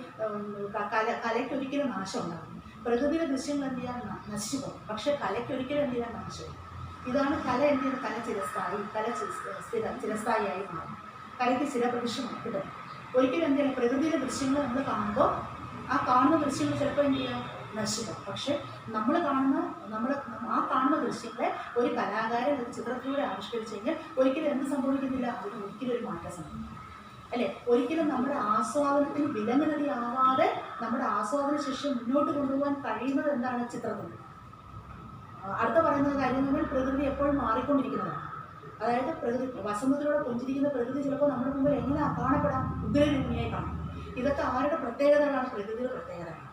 കലയ്ക്കൊരിക്കലും നാശം ഉണ്ടാകും. പ്രകൃതിയിലെ ദൃശ്യങ്ങൾ എന്ത് ചെയ്യാൻ? നശിച്ചു പോകും. പക്ഷേ കലയ്ക്കൊരിക്കലും എന്ത് ചെയ്യാൻ? നാശം. ഇതാണ് കല എന്ത് ചെയ്യുന്നത്? കല ചിരസ്ഥായിയായി മാറും. കലയ്ക്ക് ചിരപ്രതിഷ്ഠ കിട്ടും. ഒരിക്കലും എന്ത് ചെയ്യാം? പ്രകൃതിയിലെ ദൃശ്യങ്ങൾ നമ്മൾ കാണുമ്പോൾ ആ കാണുന്ന ദൃശ്യങ്ങൾ ചിലപ്പോൾ എന്ത് ചെയ്യാം? നശിക്കും. പക്ഷെ ആ കാണുന്ന ദൃശ്യങ്ങളെ ഒരു കലാകാരൻ ഒരു ചിത്രത്തിലൂടെ ആവിഷ്കരിച്ചു കഴിഞ്ഞാൽ ഒരിക്കലും എന്ത് സംഭവിക്കുന്നില്ല? അതിന് ഒരിക്കലും ഒരു മാറ്റം സംഭവിക്കും, അല്ലേ? ഒരിക്കലും നമ്മുടെ ആസ്വാദനത്തിന് വിലങ്ങുതടിയാവാതെ നമ്മുടെ ആസ്വാദന ശേഷി മുന്നോട്ട് കൊണ്ടുപോകാൻ കഴിയുന്നത് എന്താണ്? ചിത്രത്തിൽ. അടുത്ത പറയുന്ന കാര്യം എന്ന് പറഞ്ഞാൽ പ്രകൃതി എപ്പോഴും മാറിക്കൊണ്ടിരിക്കുന്നതാണ്. അതായത് വസന്തത്തിലൂടെ പുഞ്ചിരിക്കുന്ന പ്രകൃതി ചിലപ്പോൾ നമ്മുടെ മുമ്പിൽ എങ്ങനെ കാണപ്പെടാം? ഉഗ്രരൂപിണിയായി കാണും. ഇതൊക്കെ ആരുടെ പ്രത്യേകതകളാണ്? പ്രകൃതിയുടെ പ്രത്യേകതയാണ്.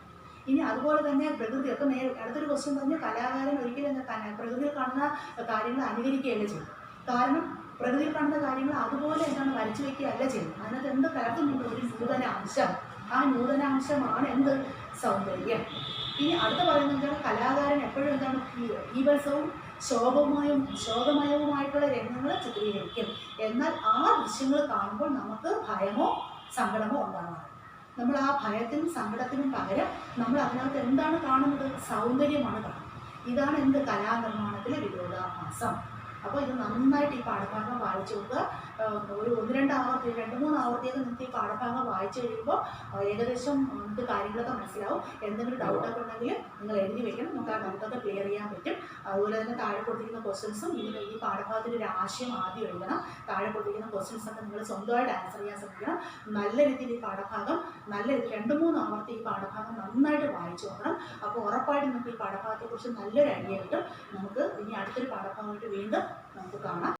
ഇനി അതുപോലെ തന്നെ പ്രകൃതി ഒക്കെ അടുത്തൊരു ക്വസ്റ്റ്യൻ പറഞ്ഞ് കലാകാരൻ ഒരിക്കലും പ്രകൃതിയിൽ കാണുന്ന കാര്യങ്ങൾ അനുകരിക്കുകയല്ല ചെയ്യും. കാരണം പ്രകൃതിയിൽ കാണുന്ന കാര്യങ്ങൾ അതുപോലെ എന്താണ് വരച്ചു വയ്ക്കുകയല്ല ചെയ്യുന്നത്. അതിനകത്ത് എന്ത് കലർത്തുന്നുണ്ട്? ഒരു നൂതനാംശം. ആ നൂതനാംശമാണ് എന്ത്? സൗന്ദര്യം. ഇനി അടുത്ത പറയുന്നത് കലാകാരൻ എപ്പോഴും എന്താണ്? ഈവത്സവും ശോകമയവുമായിട്ടുള്ള രംഗങ്ങൾ ചിത്രീകരിക്കും. എന്നാൽ ആ ദൃശ്യങ്ങൾ കാണുമ്പോൾ നമുക്ക് ഭയമോ സങ്കടമോ ഉണ്ടാകാറ്. നമ്മൾ ആ ഭയത്തിനും സങ്കടത്തിനും പകരം നമ്മൾ അതിനകത്ത് എന്താണ് കാണുന്നത്? സൗന്ദര്യമാണ് കാണുന്നത്. ഇതാണ് എന്ത്? കലാനിർമ്മാണത്തിലെ വിരോധാഭാസം. അപ്പോൾ ഇത് നന്നായിട്ട് ഈ പാഠഭാഗം വായിച്ചു നോക്കുക. ഒരു 1-2 ആവർത്തി 2-3 ആവർത്തിയൊക്കെ നിങ്ങൾക്ക് ഈ പാഠഭാഗം വായിച്ചു കഴിയുമ്പോൾ ഏകദേശം നമുക്ക് കാര്യങ്ങളൊക്കെ മനസ്സിലാവും. എന്തെങ്കിലും ഡൗട്ടൊക്കെ ഉണ്ടെങ്കിൽ നിങ്ങൾ എഴുതി വെക്കണം. നമുക്ക് ആ ഡൗട്ടൊക്കെ ക്ലിയർ ചെയ്യാൻ പറ്റും. അതുപോലെ തന്നെ താഴെ കൊടുത്തിരിക്കുന്ന ക്വസ്റ്റ്യൻസും ഈ പാഠഭാഗത്തിൻ്റെ ഒരു ആശയം ആദ്യം എഴുതണം. താഴെ കൊടുത്തിരിക്കുന്ന ക്വസ്റ്റ്യൻസൊക്കെ നിങ്ങൾ സ്വന്തമായിട്ട് ആൻസർ ചെയ്യാൻ ശ്രമിക്കണം. നല്ല രീതിയിൽ ഈ പാഠഭാഗം 2-3 ആവർത്തി ഈ പാഠഭാഗം നന്നായിട്ട് വായിച്ചു നോക്കണം. അപ്പോൾ ഉറപ്പായിട്ട് നമുക്ക് ഈ പാഠഭാഗത്തെക്കുറിച്ച് നല്ലൊരു ഐഡിയ കിട്ടും. നമുക്ക് ഇനി അടുത്തൊരു പാഠഭാഗമായിട്ട് വീണ്ടും നമുക്ക് കാണാം.